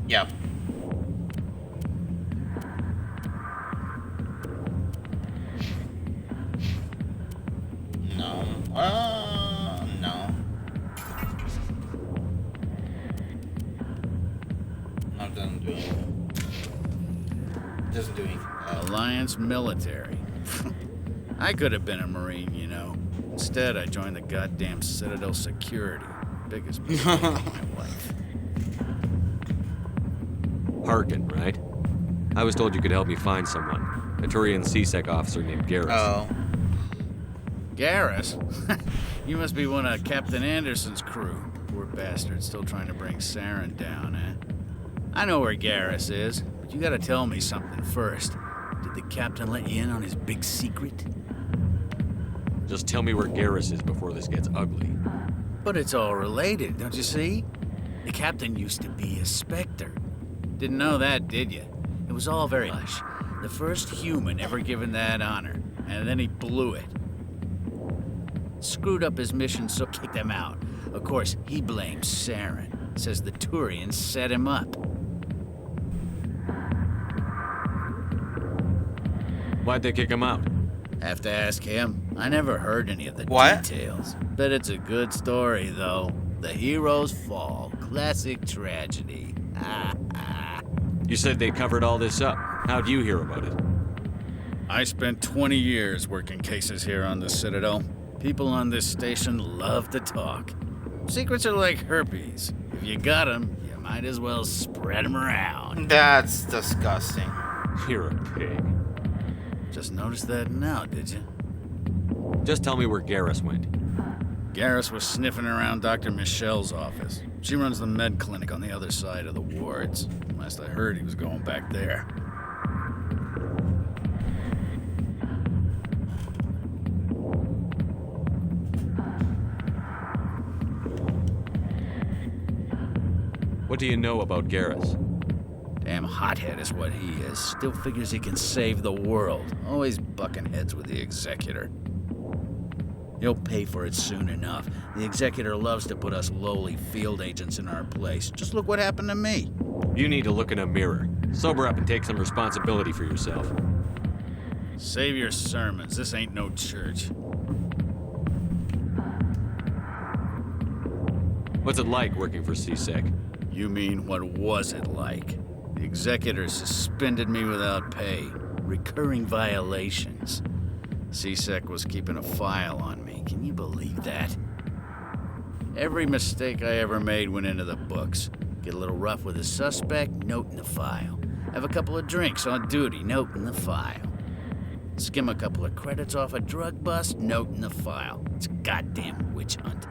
Yep. No. No. No, it doesn't do anything. Doesn't do anything. Alliance military. I could have been a Marine, you know. Instead, I joined the goddamn Citadel Security. Biggest mistake of my life. Harkin, right? I was told you could help me find someone. A Turian C-Sec officer named Garrus. Oh. Garrus? You must be one of Captain Anderson's crew. Poor bastard, still trying to bring Saren down, eh? I know where Garrus is, but you gotta tell me something first. Did the captain let you in on his big secret? Just tell me where Garrus is before this gets ugly. But it's all related, don't you see? The captain used to be a Spectre. Didn't know that, did you? It was all very hush. The first human ever given that honor, and then he blew it. Screwed up his mission, so kicked him out. Of course, he blames Saren. Says the Turians set him up. Why'd they kick him out? Have to ask him. I never heard any of the What? details. Bet it's a good story, though. The hero's fall. Classic tragedy. You said they covered all this up. How'd you hear about it? I spent 20 years working cases here on the Citadel. People on this station love to talk. Secrets are like herpes. If you got them, you might as well spread them around. That's disgusting. You're a pig. Just noticed that now, did you? Just tell me where Garrus went. Garrus was sniffing around Dr. Michelle's office. She runs the med clinic on the other side of the wards. Last I heard, he was going back there. What do you know about Garrus? Damn hothead is what he is. Still figures he can save the world. Always bucking heads with the Executor. He'll pay for it soon enough. The Executor loves to put us lowly field agents in our place. Just look what happened to me. You need to look in a mirror. Sober up and take some responsibility for yourself. Save your sermons. This ain't no church. What's it like working for C-Sec? You mean, what was it like? The Executor suspended me without pay. Recurring violations. C-Sec was keeping a file on me. Can you believe that? Every mistake I ever made went into the books. Get a little rough with a suspect, note in the file. Have a couple of drinks on duty, note in the file. Skim a couple of credits off a drug bust, note in the file. It's a goddamn witch hunt.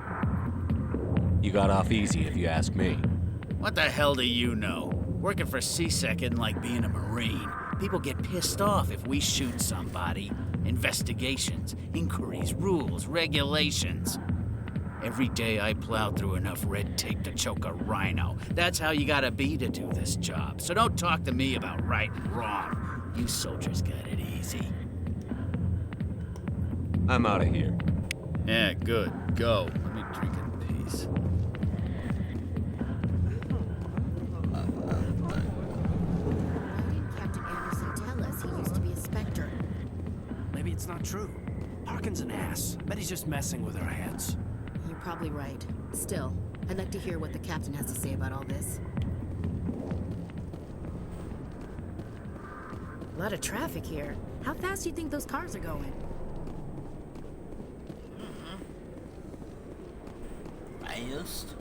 You got off easy, if you ask me. What the hell do you know? Working for C-Sec isn't like being a Marine. People get pissed off if we shoot somebody. Investigations, inquiries, rules, regulations. Every day I plow through enough red tape to choke a rhino. That's how you gotta be to do this job. So don't talk to me about right and wrong. You soldiers got it easy. I'm out of here. Yeah, good. Go. Let me drink in peace. Captain Anderson tell us he used to be a Spectre? Maybe it's not true. Harkin's an ass. Bet he's just messing with our heads. You're probably right. Still, I'd like to hear what the captain has to say about all this. A lot of traffic here. How fast do you think those cars are going? Fast?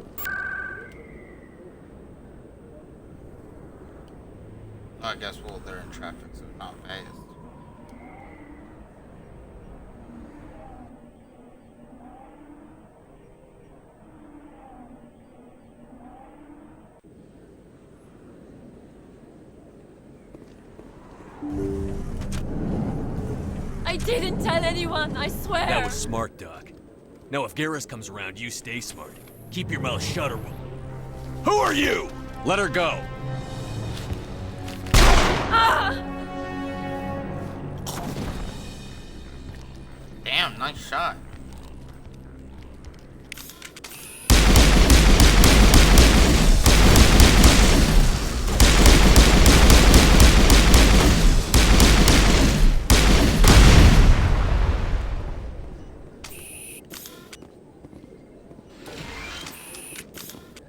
I guess, well, they're in traffic, so not fast. I didn't tell anyone, I swear! That was smart, Doc. Now if Garrus comes around, you stay smart. Keep your mouth shut or we'll... Who are you? Let her go. Ah! Damn, nice shot.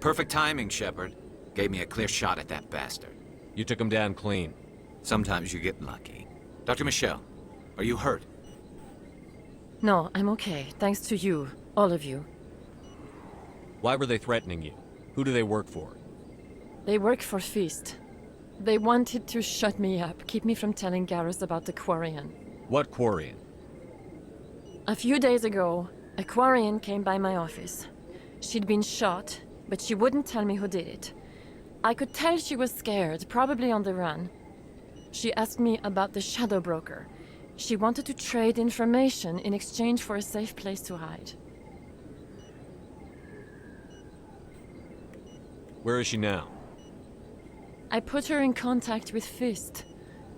Perfect timing, Shepard. Gave me a clear shot at that bastard. You took him down clean. Sometimes you get lucky. Dr. Michelle, are you hurt? No, I'm okay. Thanks to you. All of you. Why were they threatening you? Who do they work for? They work for Feast. They wanted to shut me up, keep me from telling Garrus about the Quarian. What Quarian? A few days ago, a Quarian came by my office. She'd been shot, but she wouldn't tell me who did it. I could tell she was scared, probably on the run. She asked me about the Shadow Broker. She wanted to trade information in exchange for a safe place to hide. Where is she now? I put her in contact with Fist.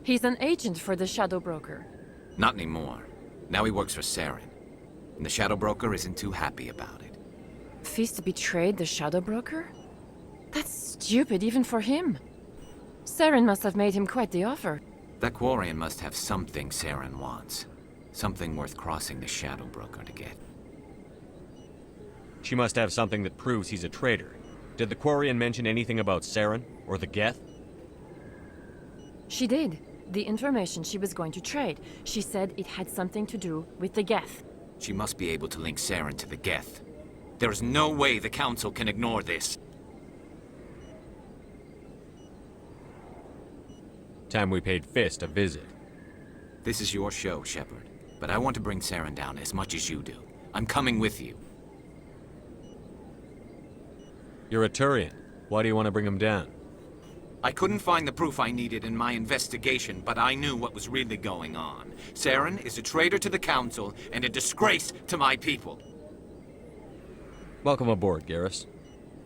He's an agent for the Shadow Broker. Not anymore. Now he works for Saren. And the Shadow Broker isn't too happy about it. Fist betrayed the Shadow Broker? That's stupid even for him. Saren must have made him quite the offer. That Quarian must have something Saren wants. Something worth crossing the Shadow Broker to get. She must have something that proves he's a traitor. Did the Quarian mention anything about Saren or the Geth? She did. The information she was going to trade. She said it had something to do with the Geth. She must be able to link Saren to the Geth. There is no way the Council can ignore this. Time we paid Fist a visit. This is your show, Shepard. But I want to bring Saren down as much as you do. I'm coming with you. You're a Turian. Why do you want to bring him down? I couldn't find the proof I needed in my investigation, but I knew what was really going on. Saren is a traitor to the Council and a disgrace to my people. Welcome aboard, Garrus.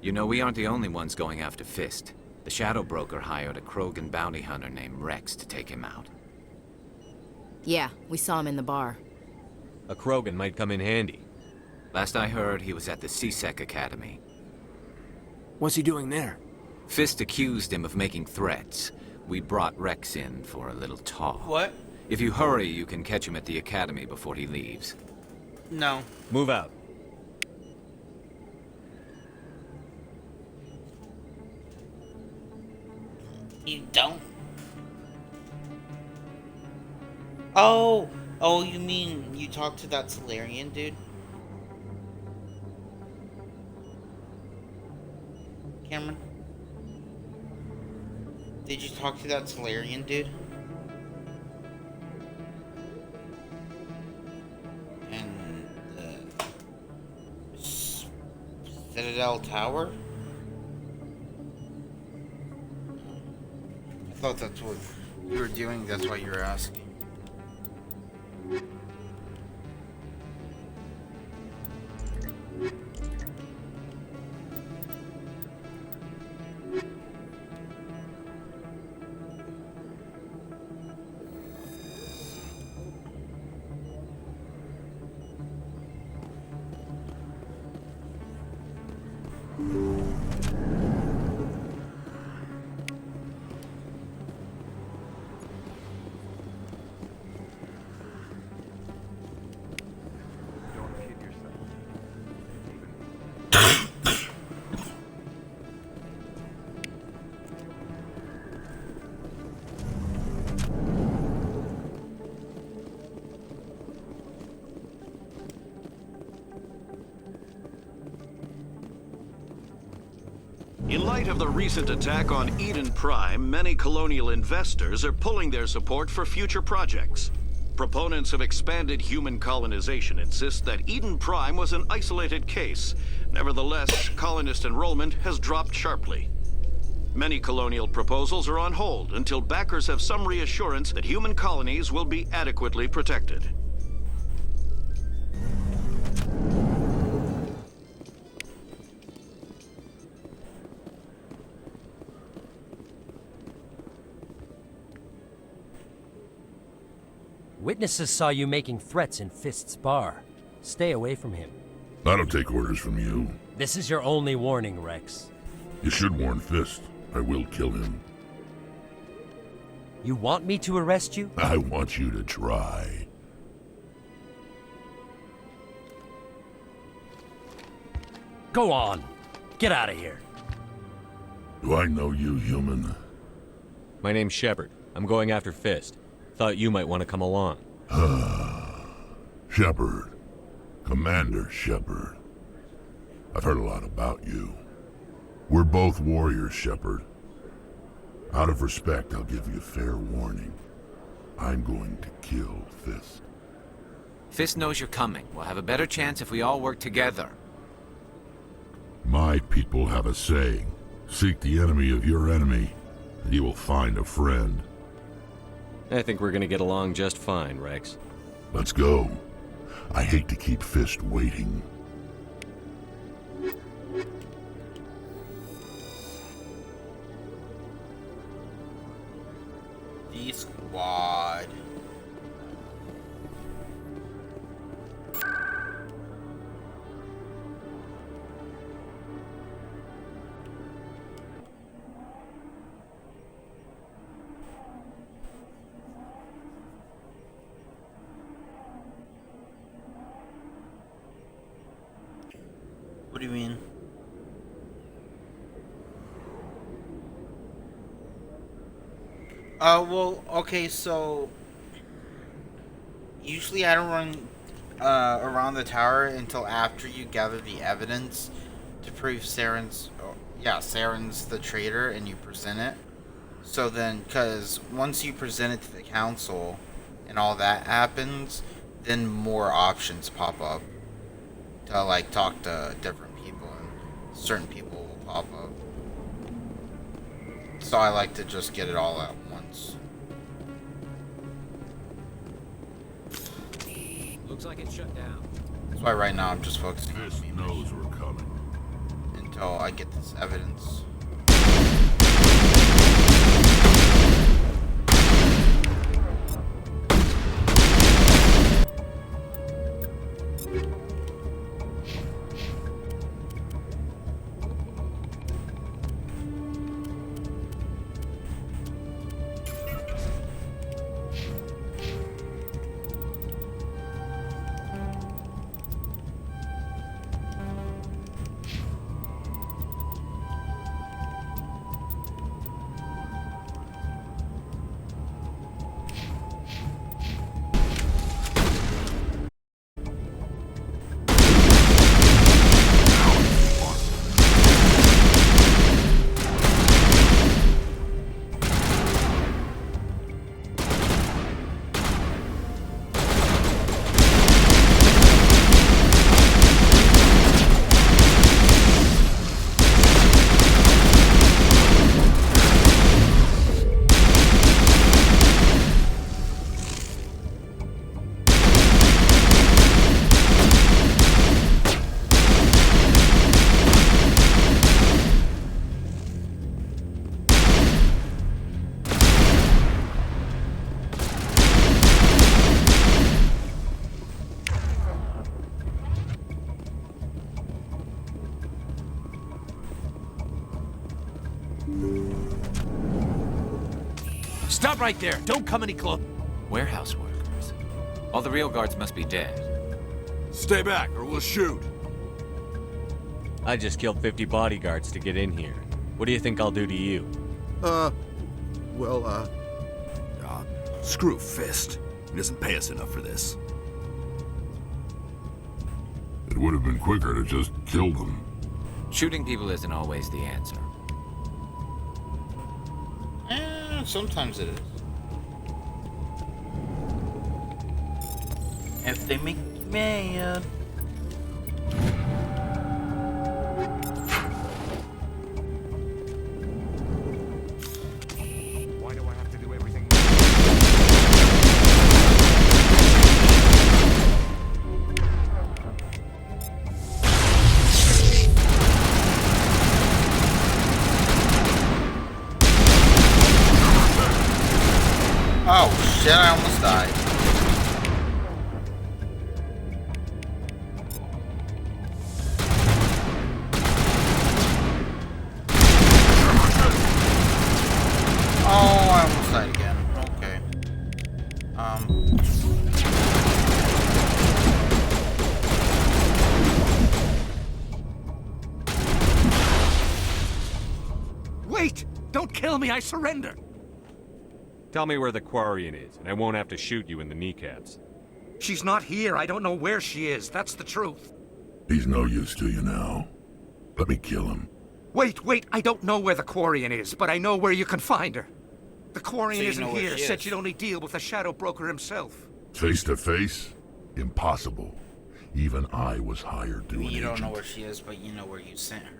You know, we aren't the only ones going after Fist. The Shadow Broker hired a Krogan bounty hunter named Rex to take him out. Yeah, we saw him in the bar. A Krogan might come in handy. Last I heard, he was at the C-Sec Academy. What's he doing there? Fist accused him of making threats. We brought Rex in for a little talk. What? If you hurry, you can catch him at the Academy before he leaves. No. Move out. You don't? Oh! Oh, you mean you talked to that Solarian dude? Cameron? Did you talk to that Solarian dude? And the Citadel Tower? I thought that's what you were doing, that's why you were asking. light of the recent attack on Eden Prime, many colonial investors are pulling their support for future projects. Proponents of expanded human colonization insist that Eden Prime was an isolated case. Nevertheless, colonist enrollment has dropped sharply. Many colonial proposals are on hold until backers have some reassurance that human colonies will be adequately protected. Witnesses saw you making threats in Fist's bar. Stay away from him. I don't take orders from you. This is your only warning, Rex. You should warn Fist. I will kill him. You want me to arrest you? I want you to try. Go on. Get out of here. Do I know you, human? My name's Shepard. I'm going after Fist. Thought you might want to come along. Shepard. Commander Shepard. I've heard a lot about you. We're both warriors, Shepard. Out of respect, I'll give you fair warning. I'm going to kill Fist. Fist knows you're coming. We'll have a better chance if we all work together. My people have a saying. Seek the enemy of your enemy, and you will find a friend. I think we're gonna get along just fine, Rex. Let's go. I hate to keep Fist waiting. D-Squad. What do you mean? Well, okay, so usually I don't run around the tower until after you gather the evidence to prove Saren's the traitor and you present it. So then, because once you present it to the council and all that happens, then more options pop up to like talk to different people, and certain people will pop up. So I like to just get it all at once. Looks like it's shut down. That's why right now I'm just focusing on Fist knows we're coming. until I get this evidence. Stop right there. Don't come any closer. Warehouse workers. All the real guards must be dead. Stay back or we'll shoot. I just killed 50 bodyguards to get in here. What do you think I'll do to you? Screw Fist. He doesn't pay us enough for this. It would have been quicker to just kill them. Shooting people isn't always the answer. Sometimes it is. If they make me mad. Why do I have to do everything? Oh shit, I almost died. Oh, I almost died again. Okay. Wait! Don't kill me, I surrender! Tell me where the Quarian is, and I won't have to shoot you in the kneecaps. She's not here. I don't know where she is. That's the truth. He's no use to you now. Let me kill him. Wait. I don't know where the Quarian is, but I know where you can find her. The Quarian So you isn't know where here. she Said is. she'd only deal with the Shadow Broker himself. Face to face? Impossible. Even I was hired to an You don't agent. know where she is, but you know where you sent her.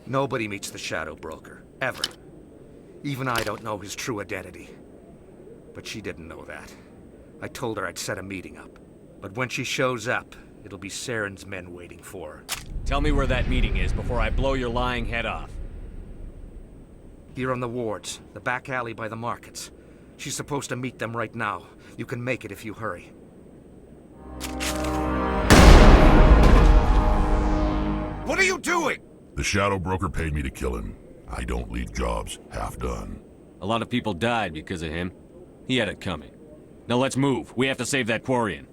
Nobody meets the Shadow Broker. Ever. Even I don't know his true identity. But she didn't know that. I told her I'd set a meeting up. But when she shows up, it'll be Saren's men waiting for her. Tell me where that meeting is before I blow your lying head off. Here on the wards, the back alley by the markets. She's supposed to meet them right now. You can make it if you hurry. What are you doing? The Shadow Broker paid me to kill him. I don't leave jobs half done. A lot of people died because of him. He had it coming. Now let's move. We have to save that Quarian.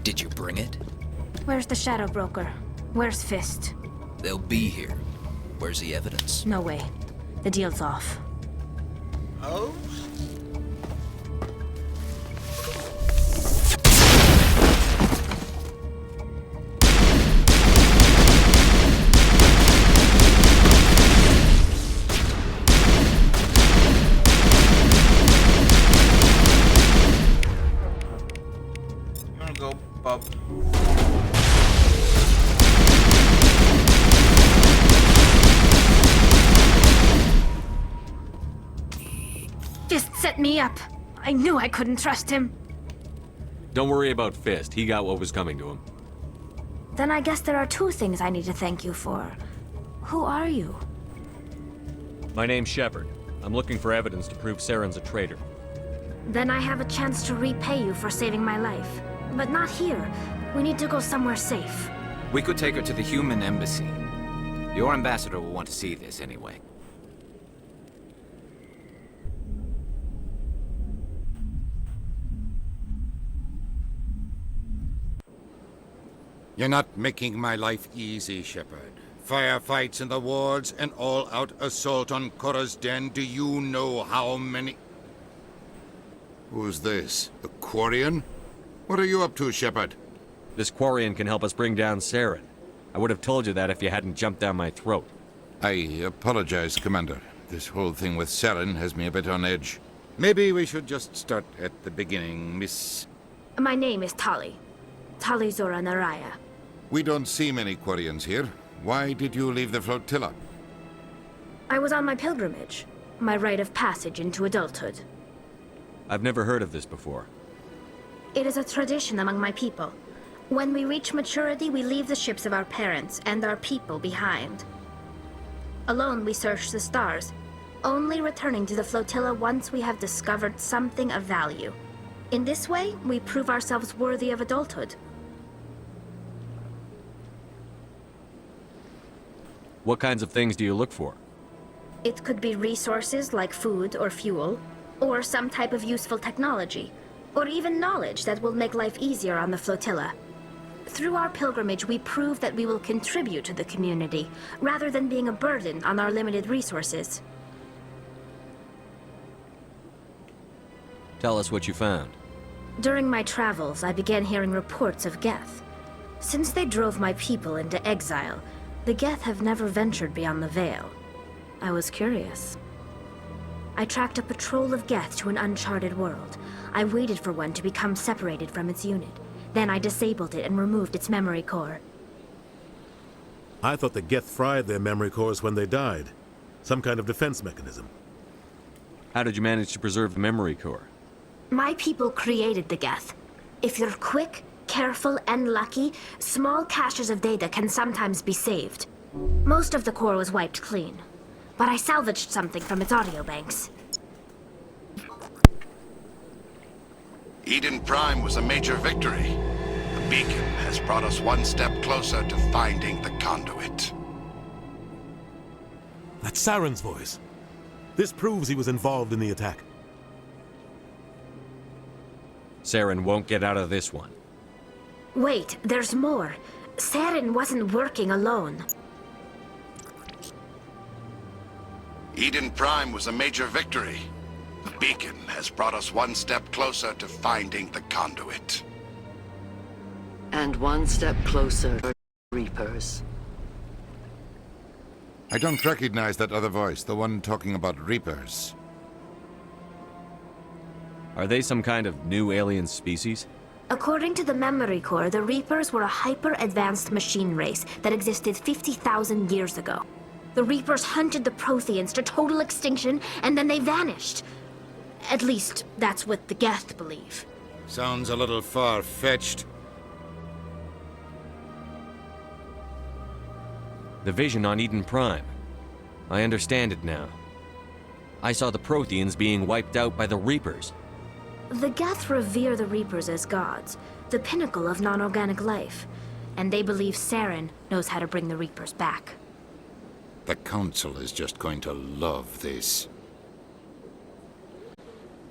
Did you bring it? Where's the Shadow Broker? Where's Fist? They'll be here. Where's the evidence? No way. The deal's off. Oh? I'm gonna go up. Fist set me up. I knew I couldn't trust him. Don't worry about Fist. He got what was coming to him. Then I guess there are two things I need to thank you for. Who are you? My name's Shepard. I'm looking for evidence to prove Saren's a traitor. Then I have a chance to repay you for saving my life. But not here. We need to go somewhere safe. We could take her to the human embassy. Your ambassador will want to see this anyway. You're not making my life easy, Shepard. Firefights in the wards, an all-out assault on Korra's den. Do you know how many... Who's this? The Quarian? What are you up to, Shepard? This Quarian can help us bring down Saren. I would have told you that if you hadn't jumped down my throat. I apologize, Commander. This whole thing with Saren has me a bit on edge. Maybe we should just start at the beginning, Miss... My name is Tali. Tali Zora Naraya. We don't see many Quarians here. Why did you leave the flotilla? I was on my pilgrimage. My rite of passage into adulthood. I've never heard of this before. It is a tradition among my people. When we reach maturity, we leave the ships of our parents and our people behind. Alone, we search the stars, only returning to the flotilla once we have discovered something of value. In this way, we prove ourselves worthy of adulthood. What kinds of things do you look for? It could be resources like food or fuel, or some type of useful technology, or even knowledge that will make life easier on the flotilla. Through our pilgrimage, we prove that we will contribute to the community, rather than being a burden on our limited resources. Tell us what you found. During my travels, I began hearing reports of Geth. Since they drove my people into exile, the Geth have never ventured beyond the Veil. I was curious. I tracked a patrol of Geth to an uncharted world. I waited for one to become separated from its unit. Then I disabled it and removed its memory core. I thought the Geth fried their memory cores when they died. Some kind of defense mechanism. How did you manage to preserve the memory core? My people created the Geth. If you're quick, careful, and lucky, small caches of data can sometimes be saved. Most of the core was wiped clean, but I salvaged something from its audio banks. Eden Prime was a major victory. The beacon has brought us one step closer to finding the conduit. That's Saren's voice. This proves he was involved in the attack. Saren won't get out of this one. Wait, there's more. Saren wasn't working alone. Eden Prime was a major victory. The beacon has brought us one step closer to finding the conduit. And one step closer to Reapers. I don't recognize that other voice, the one talking about Reapers. Are they some kind of new alien species? According to the memory core, the Reapers were a hyper-advanced machine race that existed 50,000 years ago. The Reapers hunted the Protheans to total extinction, and then they vanished. At least, that's what the Geth believe. Sounds a little far-fetched. The vision on Eden Prime. I understand it now. I saw the Protheans being wiped out by the Reapers. The Geth revere the Reapers as gods, the pinnacle of non-organic life. And they believe Saren knows how to bring the Reapers back. The Council is just going to love this.